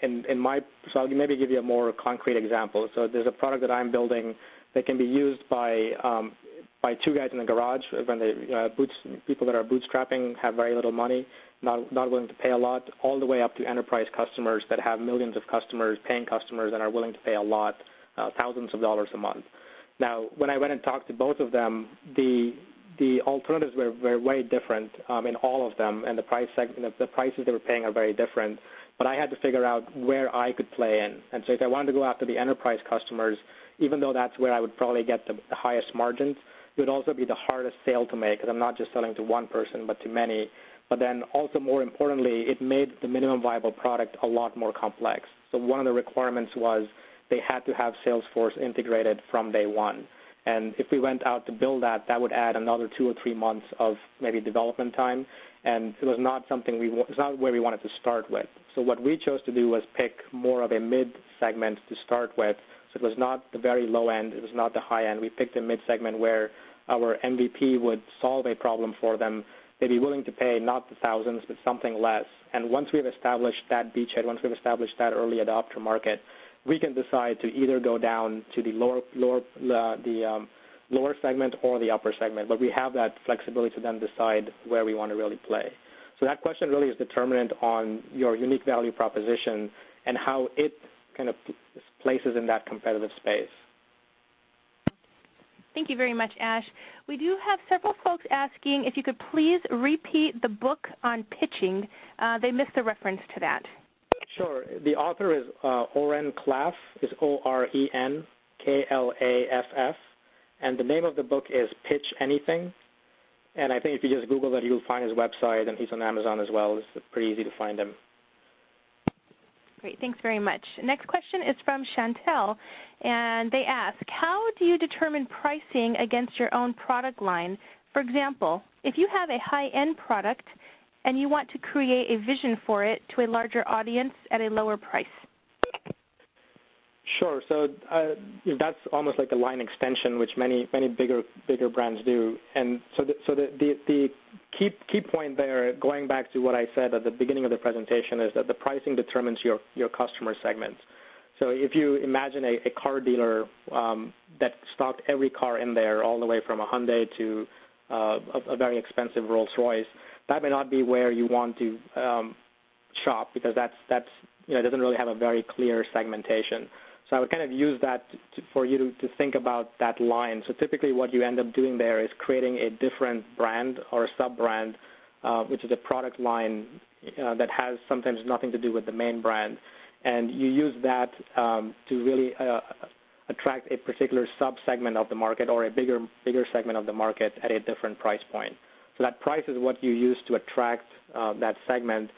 so I'll maybe give you a more concrete example. So there's a product that I'm building that can be used by two guys in the garage when people that are bootstrapping, have very little money, not willing to pay a lot, all the way up to enterprise customers that have millions of customers, paying customers, and are willing to pay a lot, thousands of dollars a month. Now, when I went and talked to both of them, the alternatives were very different in all of them, and the prices they were paying are very different. But I had to figure out where I could play in. And so if I wanted to go after the enterprise customers, even though that's where I would probably get the highest margins, it would also be the hardest sale to make because I'm not just selling to one person but to many. But then also more importantly, it made the minimum viable product a lot more complex. So one of the requirements was they had to have Salesforce integrated from day one. And if we went out to build that, that would add another 2 or 3 months of maybe development time. And it was not something it's not where we wanted to start with. So what we chose to do was pick more of a mid-segment to start with. So it was not the very low end. It was not the high end. We picked a mid-segment where our MVP would solve a problem for them. They'd be willing to pay not the thousands, but something less. And once we've established that beachhead, once we've established that early adopter market, we can decide to either go down to the lower segment or the upper segment. But we have that flexibility to then decide where we want to really play. So that question really is determinant on your unique value proposition and how it kind of places in that competitive space. Thank you very much, Ash. We do have several folks asking if you could please repeat the book on pitching. They missed the reference to that. Sure. The author is Oren Klaff, is ORENKLAFF, and the name of the book is Pitch Anything. And I think if you just Google that, you'll find his website, and he's on Amazon as well. It's pretty easy to find him. Great. Thanks very much. Next question is from Chantel, and they ask, how do you determine pricing against your own product line? For example, if you have a high-end product and you want to create a vision for it to a larger audience at a lower price. Sure. So that's almost like a line extension, which many bigger brands do. And so the key point there, going back to what I said at the beginning of the presentation, is that the pricing determines your customer segments. So if you imagine a car dealer that stocked every car in there, all the way from a Hyundai to a very expensive Rolls-Royce, that may not be where you want to shop because that's it doesn't really have a very clear segmentation. So I would kind of use that for you to think about that line. So typically what you end up doing there is creating a different brand or a sub-brand, which is a product line that has sometimes nothing to do with the main brand. And you use that to really attract a particular sub-segment of the market or a bigger segment of the market at a different price point. So that price is what you use to attract that segment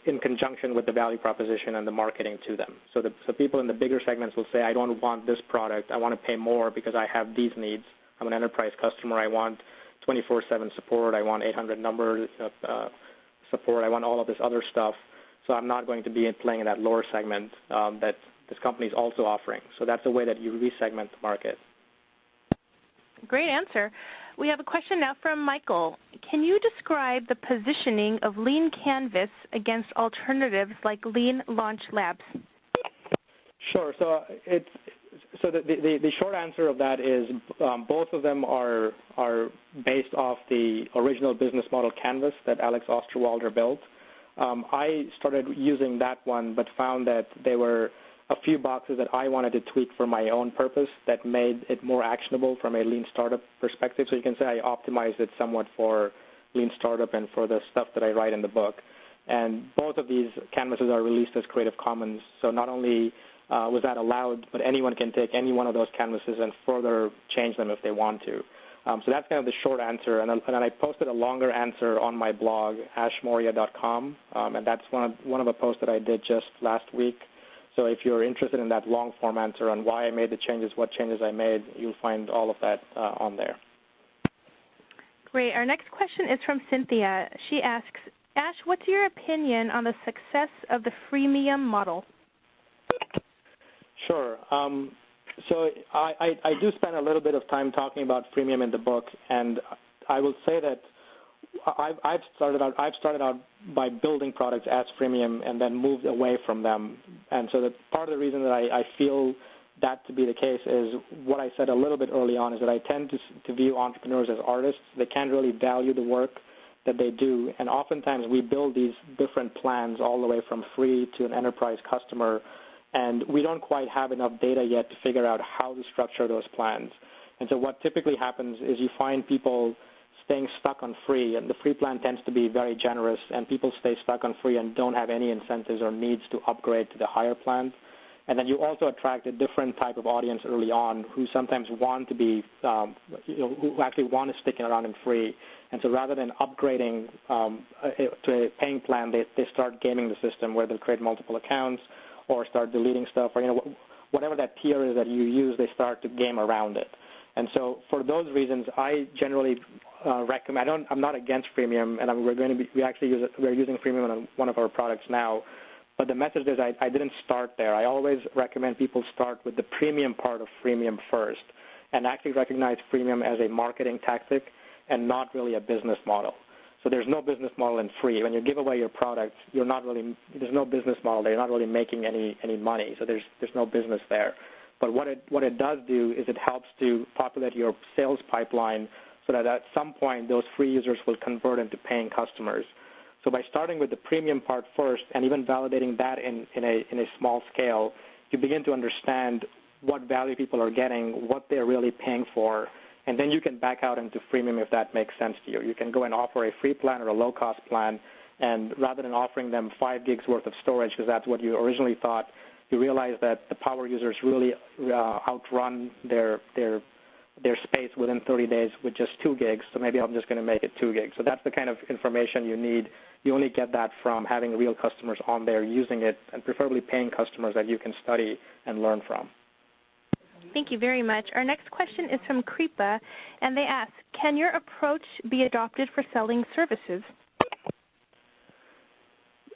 in conjunction with the value proposition and the marketing to them. So people in the bigger segments will say, I don't want this product. I want to pay more because I have these needs. I'm an enterprise customer. I want 24/7 support. I want 800 number support. I want all of this other stuff. So I'm not going to be playing in that lower segment that this company is also offering. So that's a way that you resegment the market. Great answer. We have a question now from Michael. Can you describe the positioning of Lean Canvas against alternatives like Lean Launch Labs? Sure. So the short answer of that is both of them are based off the original business model Canvas that Alex Osterwalder built. I started using that one but found that there were a few boxes that I wanted to tweak for my own purpose that made it more actionable from a Lean Startup perspective. So you can say I optimized it somewhat for Lean Startup and for the stuff that I write in the book. And both of these canvases are released as Creative Commons. So not only was that allowed, but anyone can take any one of those canvases and further change them if they want to. So that's kind of the short answer. And then I posted a longer answer on my blog, ashmaurya.com, and that's one of the posts that I did just last week. So if you're interested in that long-form answer on why I made the changes, what changes I made, you'll find all of that on there. Great. Our next question is from Cynthia. She asks, Ash, what's your opinion on the success of the freemium model? Sure. So I do spend a little bit of time talking about freemium in the book, and I will say that I've started out by building products as freemium and then moved away from them. And so that part of the reason that I feel that to be the case is what I said a little bit early on, is that I tend to view entrepreneurs as artists. They can't really value the work that they do, and oftentimes we build these different plans all the way from free to an enterprise customer, and we don't quite have enough data yet to figure out how to structure those plans. And so what typically happens is you find people staying stuck on free, and the free plan tends to be very generous, and people stay stuck on free and don't have any incentives or needs to upgrade to the higher plans. And then you also attract a different type of audience early on who sometimes want to be, who actually want to stick around in free. And so rather than upgrading to a paying plan, they start gaming the system where they'll create multiple accounts or start deleting stuff, or whatever that tier is that you use, they start to game around it. And so for those reasons, I generally recommend. I'm not against freemium, and we're using freemium on one of our products now. But the message is I didn't start there. I always recommend people start with the premium part of freemium first, and actually recognize freemium as a marketing tactic and not really a business model. So there's no business model in free. When you give away your products, there's no business model there. You're not really making any money. So there's no business there. But what it does do is it helps to populate your sales pipeline so that at some point those free users will convert into paying customers. So by starting with the premium part first and even validating that in a small scale, you begin to understand what value people are getting, what they're really paying for, and then you can back out into freemium if that makes sense to you. You can go and offer a free plan or a low-cost plan, and rather than offering them 5 gigs worth of storage, because that's what you originally thought, you realize that the power users really outrun their space within 30 days with just 2 gigs, so maybe I'm just going to make it 2 gigs. So that's the kind of information you need. You only get that from having real customers on there using it, and preferably paying customers that you can study and learn from. Thank you very much. Our next question is from Kripa, and they ask, can your approach be adopted for selling services?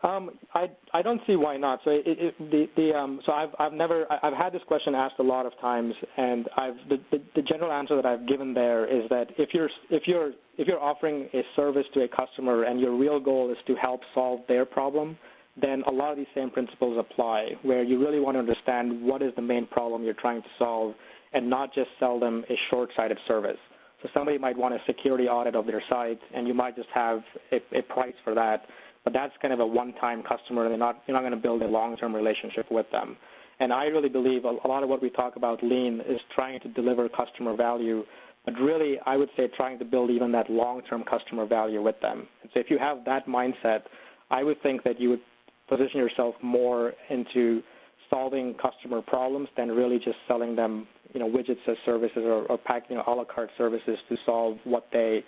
I don't see why not. So I've had this question asked a lot of times, and the general answer that I've given there is that if you're offering a service to a customer and your real goal is to help solve their problem, then a lot of these same principles apply, where you really want to understand what is the main problem you're trying to solve and not just sell them a short-sighted service. So somebody might want a security audit of their site, and you might just have a price for that. But that's kind of a one-time customer, and you're not going to build a long-term relationship with them. And I really believe a lot of what we talk about lean is trying to deliver customer value, but really I would say trying to build even that long-term customer value with them. And so if you have that mindset, I would think that you would position yourself more into solving customer problems than really just selling them widgets as services or packing a la carte services to solve what they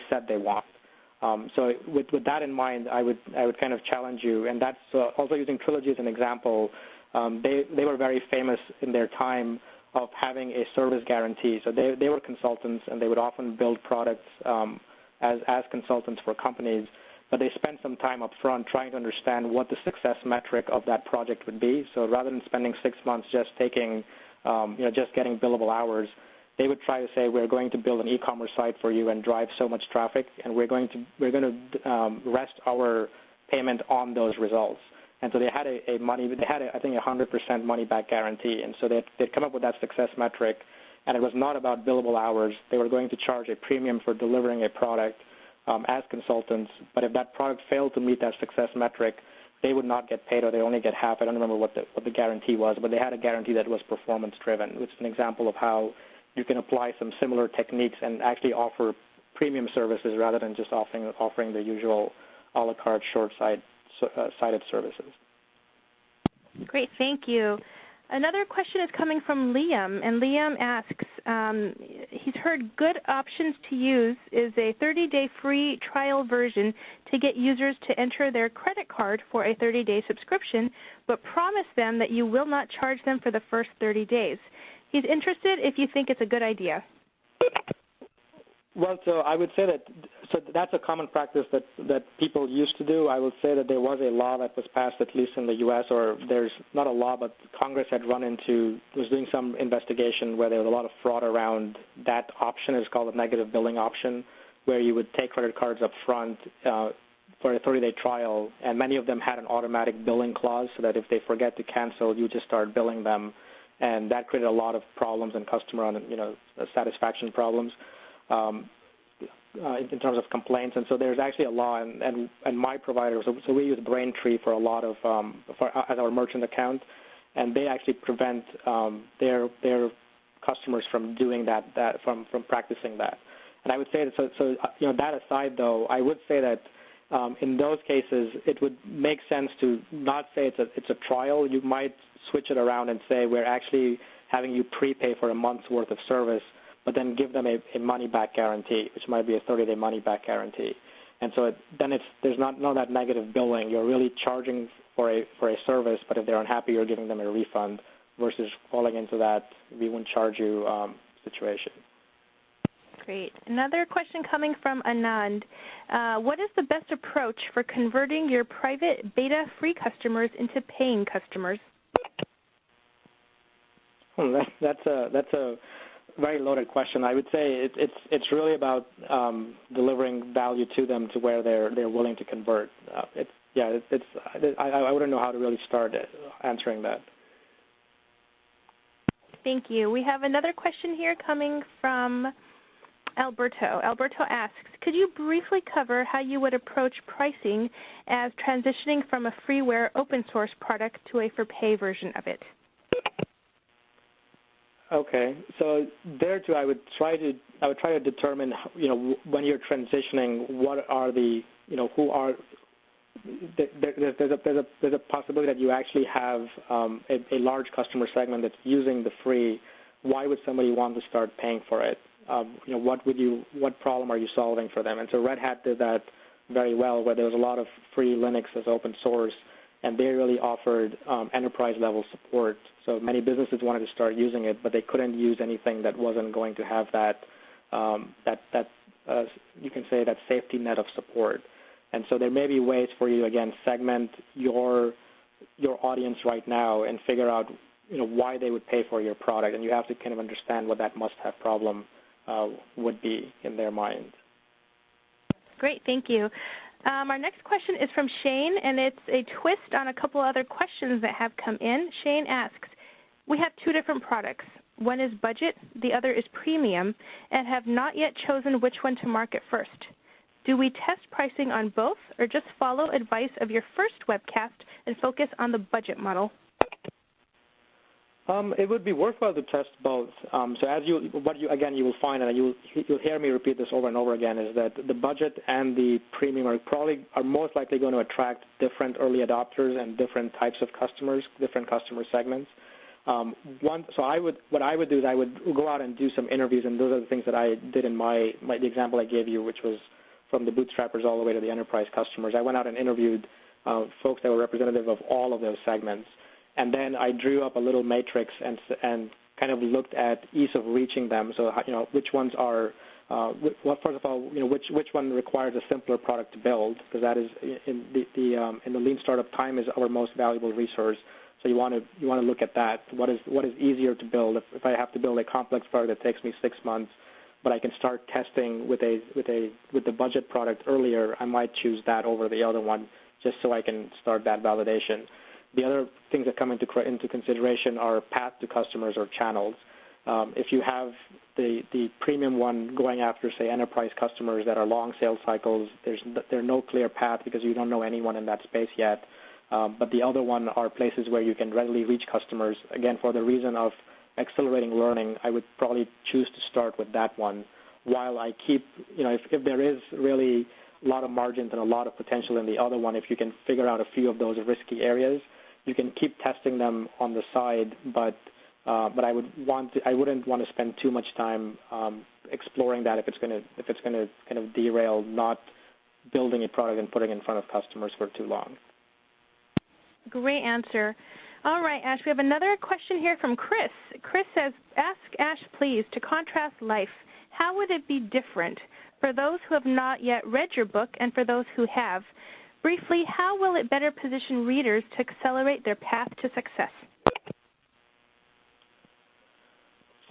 said they want. So with that in mind, I would kind of challenge you, and that's also using Trilogy as an example. They were very famous in their time of having a service guarantee. So they were consultants, and they would often build products as consultants for companies, but they spent some time up front trying to understand what the success metric of that project would be. So rather than spending 6 months just taking, just getting billable hours, they would try to say, we're going to build an e-commerce site for you and drive so much traffic, and we're going to rest our payment on those results. And so they had I think 100% money back guarantee. And so they'd come up with that success metric, and it was not about billable hours. They were going to charge a premium for delivering a product as consultants, but if that product failed to meet that success metric, they would not get paid, or they only get half. I don't remember what the guarantee was, but they had a guarantee that was performance driven, which is an example of how you can apply some similar techniques and actually offer premium services rather than just offering the usual a la carte short-sighted services. Great, thank you. Another question is coming from Liam, and Liam asks, he's heard good options to use is a 30-day free trial version to get users to enter their credit card for a 30-day subscription, but promise them that you will not charge them for the first 30 days. He's interested if you think it's a good idea. Well, so I would say that that's a common practice that people used to do. I would say that there was a law that was passed, at least in the U.S., or there's not a law, but Congress was doing some investigation where there was a lot of fraud around that option. It's called a negative billing option, where you would take credit cards up front for a 30-day trial, and many of them had an automatic billing clause so that if they forget to cancel, you just start billing them, and that created a lot of problems and customer satisfaction problems. In terms of complaints, and so there's actually a law, and my provider, so we use Braintree for a lot of as our merchant account, and they actually prevent their customers from doing that from practicing that. And I would say that that aside, though, I would say that in those cases it would make sense to not say it's a trial. You might switch it around and say we're actually having you prepay for a month's worth of service, but then give them a money-back guarantee, which might be a 30-day money-back guarantee. And so there's not that negative billing. You're really charging for a service, but if they're unhappy, you're giving them a refund versus falling into that we won't charge you situation. Great. Another question coming from Anand. What is the best approach for converting your private beta free customers into paying customers? That's a very loaded question. I would say it's really about delivering value to them to where they're willing to convert. I wouldn't know how to really start answering that. Thank you. We have another question here coming from Alberto. Alberto asks, could you briefly cover how you would approach pricing as transitioning from a freeware open source product to a for pay version of it? Okay, so there too, I would try to determine, when you're transitioning, what are the, who are. There's a possibility that you actually have a large customer segment that's using the free. Why would somebody want to start paying for it? What problem are you solving for them? And so Red Hat did that very well, where there was a lot of free Linux as open source, and they really offered enterprise-level support. So many businesses wanted to start using it, but they couldn't use anything that wasn't going to have that you can say that safety net of support. And so there may be ways for you to, again, segment your audience right now and figure out why they would pay for your product, and you have to kind of understand what that must-have problem would be in their mind. Great, thank you. Our next question is from Shane, and it's a twist on a couple other questions that have come in. Shane asks, we have two different products. One is budget, the other is premium, and have not yet chosen which one to market first. Do we test pricing on both, or just follow advice of your first webcast and focus on the budget model? It would be worthwhile to test both. So as you will find, and you'll hear me repeat this over and over again, is that the budget and the premium are most likely going to attract different early adopters and different types of customers, different customer segments. What I would do is I would go out and do some interviews, and those are the things that I did in the example I gave you, which was from the bootstrappers all the way to the enterprise customers. I went out and interviewed folks that were representative of all of those segments. And then I drew up a little matrix and kind of looked at ease of reaching them. So which ones are, first of all, which one requires a simpler product to build, because that is in the lean startup time is our most valuable resource. So you want to look at that. What is easier to build? If I have to build a complex product that takes me 6 months, but I can start testing with the budget product earlier, I might choose that over the other one, just so I can start that validation. The other things that come into consideration are path to customers or channels. If you have the premium one going after, say, enterprise customers that are long sales cycles, there's no clear path because you don't know anyone in that space yet. But the other one are places where you can readily reach customers. Again, for the reason of accelerating learning, I would probably choose to start with that one, while I keep, if there is really a lot of margins and a lot of potential in the other one, if you can figure out a few of those risky areas, you can keep testing them on the side, but I wouldn't want to spend too much time exploring that if it's going to kind of derail not building a product and putting it in front of customers for too long. Great answer. All right, Ash, we have another question here from Chris. Chris says, ask Ash, please, to contrast life. how would it be different for those who have not yet read your book and for those who have? Briefly, how will it better position readers to accelerate their path to success?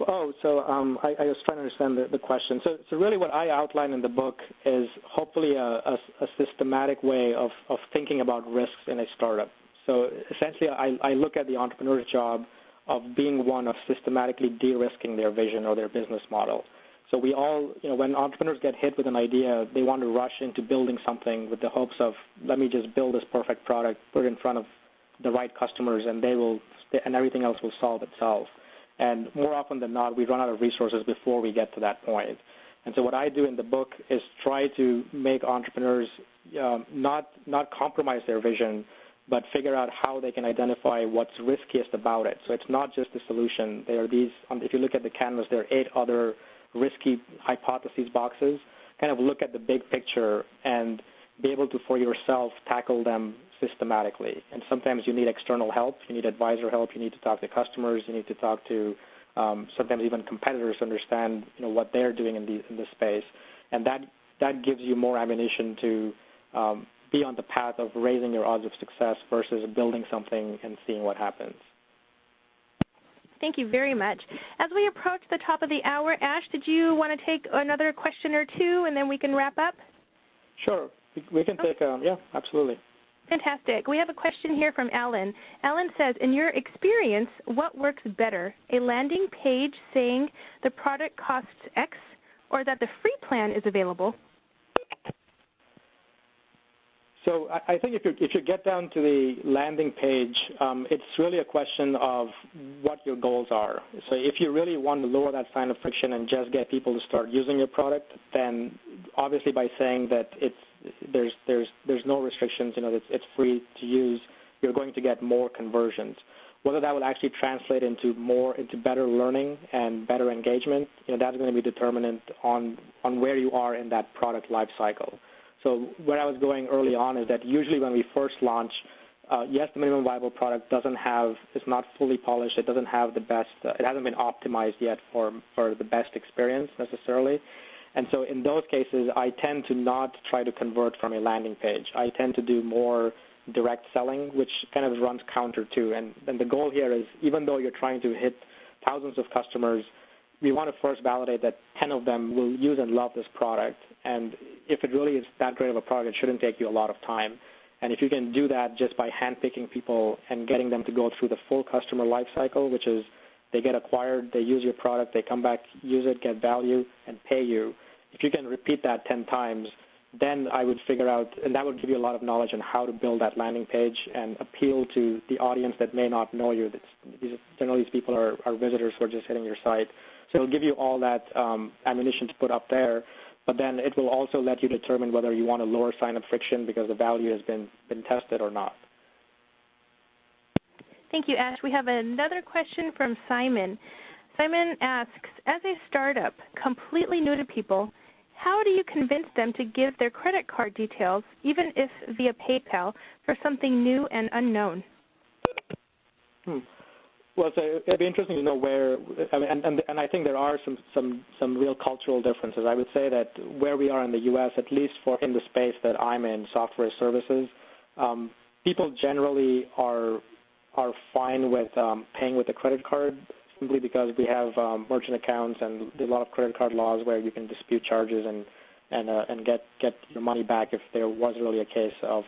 I was trying to understand the question. So really what I outline in the book is hopefully a systematic way of thinking about risks in a startup. So essentially I look at the entrepreneur's job of being one of systematically de-risking their vision or their business model. So we all, when entrepreneurs get hit with an idea, they want to rush into building something with the hopes of, let me just build this perfect product, put it in front of the right customers, and everything else will solve itself. And more often than not, we run out of resources before we get to that point. And so what I do in the book is try to make entrepreneurs not compromise their vision, but figure out how they can identify what's riskiest about it. So it's not just the solution. There are these, if you look at the canvas, there are 8 other risky hypotheses boxes. Kind of look at the big picture and be able to, for yourself, tackle them systematically. And sometimes you need external help. You need advisor help. You need to talk to customers. You need to talk to sometimes even competitors to understand what they're doing in this space. And that gives you more ammunition to be on the path of raising your odds of success versus building something and seeing what happens. Thank you very much. As we approach the top of the hour, Ash, did you want to take another question or two and then we can wrap up? Sure. We can take, yeah, absolutely. Fantastic. We have a question here from Alan. Alan says, in your experience, what works better, a landing page saying the product costs X or that the free plan is available? So I think if you get down to the landing page, it's really a question of what your goals are. So if you really want to lower that sign of friction and just get people to start using your product, then obviously by saying that there's no restrictions, it's free to use, you're going to get more conversions. Whether that will actually translate into better learning and better engagement, that's going to be determinant on where you are in that product life cycle. So where I was going early on is that usually when we first launch, yes, the minimum viable product it's not fully polished, it doesn't have the best, it hasn't been optimized yet for the best experience necessarily. And so in those cases, I tend to not try to convert from a landing page. I tend to do more direct selling, which kind of runs counter to. And the goal here is, even though you're trying to hit thousands of customers, we want to first validate that 10 of them will use and love this product. And if it really is that great of a product, it shouldn't take you a lot of time. And if you can do that just by handpicking people and getting them to go through the full customer life cycle, which is they get acquired, they use your product, they come back, use it, get value, and pay you. If you can repeat that 10 times, then I would figure out, and that would give you a lot of knowledge on how to build that landing page and appeal to the audience that may not know you. Generally, these people are visitors who are just hitting your site. So it'll give you all that ammunition to put up there, but then it will also let you determine whether you want to lower sign of friction because the value has been tested or not. Thank you, Ash. We have another question from Simon. Simon asks, as a startup completely new to people, how do you convince them to give their credit card details, even if via PayPal, for something new and unknown? Well, so it'd be interesting to know where, and I think there are some real cultural differences. I would say that where we are in the U.S., at least in the space that I'm in, software services, people generally are fine with paying with a credit card, simply because we have merchant accounts and a lot of credit card laws where you can dispute charges and get your money back if there was really a case of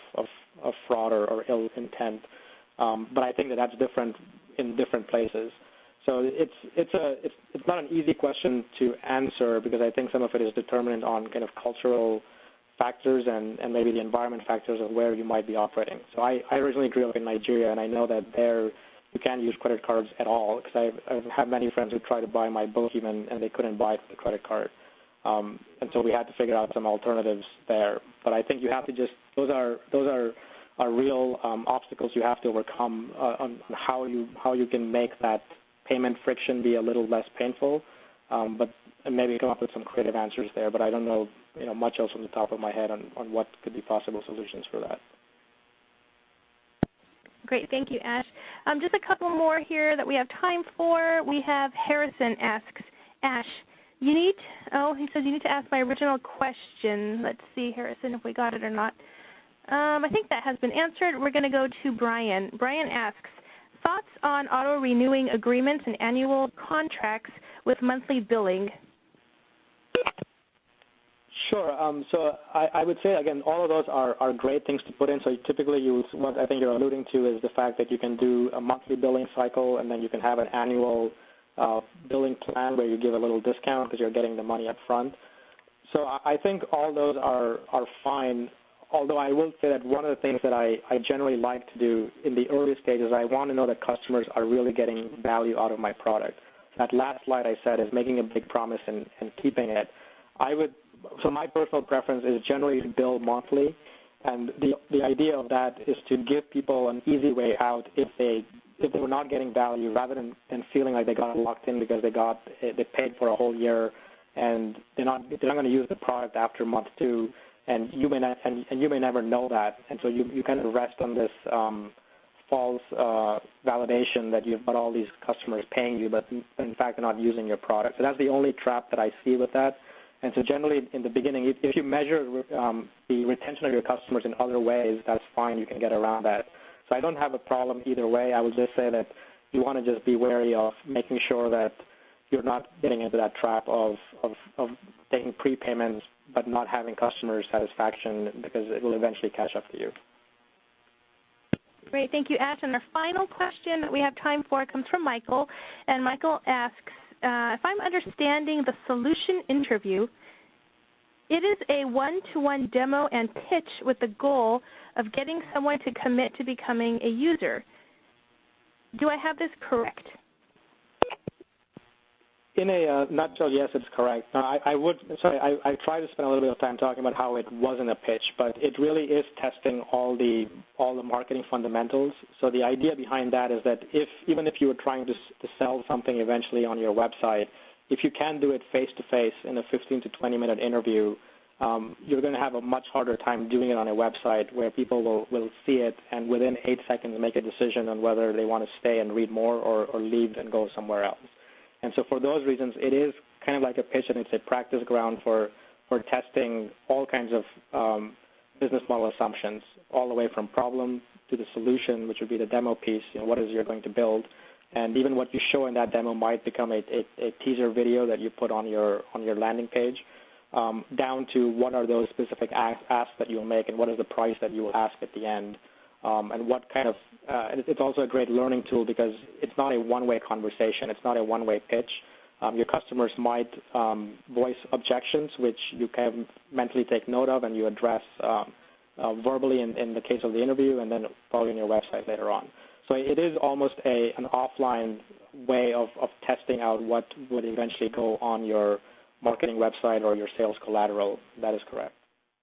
fraud or ill intent. But I think that's different in different places. So it's not an easy question to answer because I think some of it is determinant on kind of cultural factors and maybe the environment factors of where you might be operating. So I originally grew up in Nigeria, and I know that there you can't use credit cards at all because I have many friends who try to buy my book even, and they couldn't buy it with a credit card. And so we had to figure out some alternatives there. But I think you have to those are real obstacles you have to overcome on how you can make that payment friction be a little less painful, but maybe come up with some creative answers there. But I don't know much else on the top of my head on what could be possible solutions for that. Great. Thank you, Ash. Just a couple more here that we have time for. We have Harrison asks, Ash, he says you need to ask my original question. Let's see, Harrison, if we got it or not. I think that has been answered. We're going to go to Brian. Brian asks, thoughts on auto-renewing agreements and annual contracts with monthly billing? Sure. So I would say, again, all of those are great things to put in. So typically what I think you're alluding to is the fact that you can do a monthly billing cycle, and then you can have an annual billing plan where you give a little discount because you're getting the money up front. So I think all those are fine, although I will say that one of the things that I generally like to do in the early stages, I want to know that customers are really getting value out of my product. That last slide I said is making a big promise and keeping it. So my personal preference is generally to bill monthly, and the idea of that is to give people an easy way out if they were not getting value, rather than feeling like they got locked in because they paid for a whole year and they're not going to use the product after month 2, and you may never know that, and so you kind of rest on this false validation that you've got all these customers paying you, but in fact they're not using your product. So that's the only trap that I see with that. And so generally in the beginning, if you measure the retention of your customers in other ways, that's fine. You can get around that. So I don't have a problem either way. I would just say that you want to just be wary of making sure that you're not getting into that trap of taking prepayments but not having customer satisfaction, because it will eventually catch up to you. Great. Thank you, Ash. And our final question that we have time for comes from Michael. And Michael asks, if I'm understanding the solution interview, it is a one-to-one demo and pitch with the goal of getting someone to commit to becoming a user. Do I have this correct? In a nutshell, yes, it's correct. Now, I try to spend a little bit of time talking about how it wasn't a pitch, but it really is testing all the marketing fundamentals. So the idea behind that is that even if you were trying to sell something eventually on your website, if you can do it face-to-face in a 15 to 20-minute interview, you're going to have a much harder time doing it on a website where people will see it and within 8 seconds make a decision on whether they want to stay and read more or leave and go somewhere else. And so for those reasons, it is kind of like a pitch, and it's a practice ground for testing all kinds of business model assumptions, all the way from problem to the solution, which would be the demo piece, what is you're going to build. And even what you show in that demo might become a teaser video that you put on your landing page, down to what are those specific asks that you'll make and what is the price that you will ask at the end. And what kind of it's also a great learning tool because it's not a one-way conversation. It's not a one-way pitch. Your customers might voice objections, which you can mentally take note of and you address verbally in the case of the interview and then probably on your website later on. So it is almost an offline way of testing out what would eventually go on your marketing website or your sales collateral. That is correct.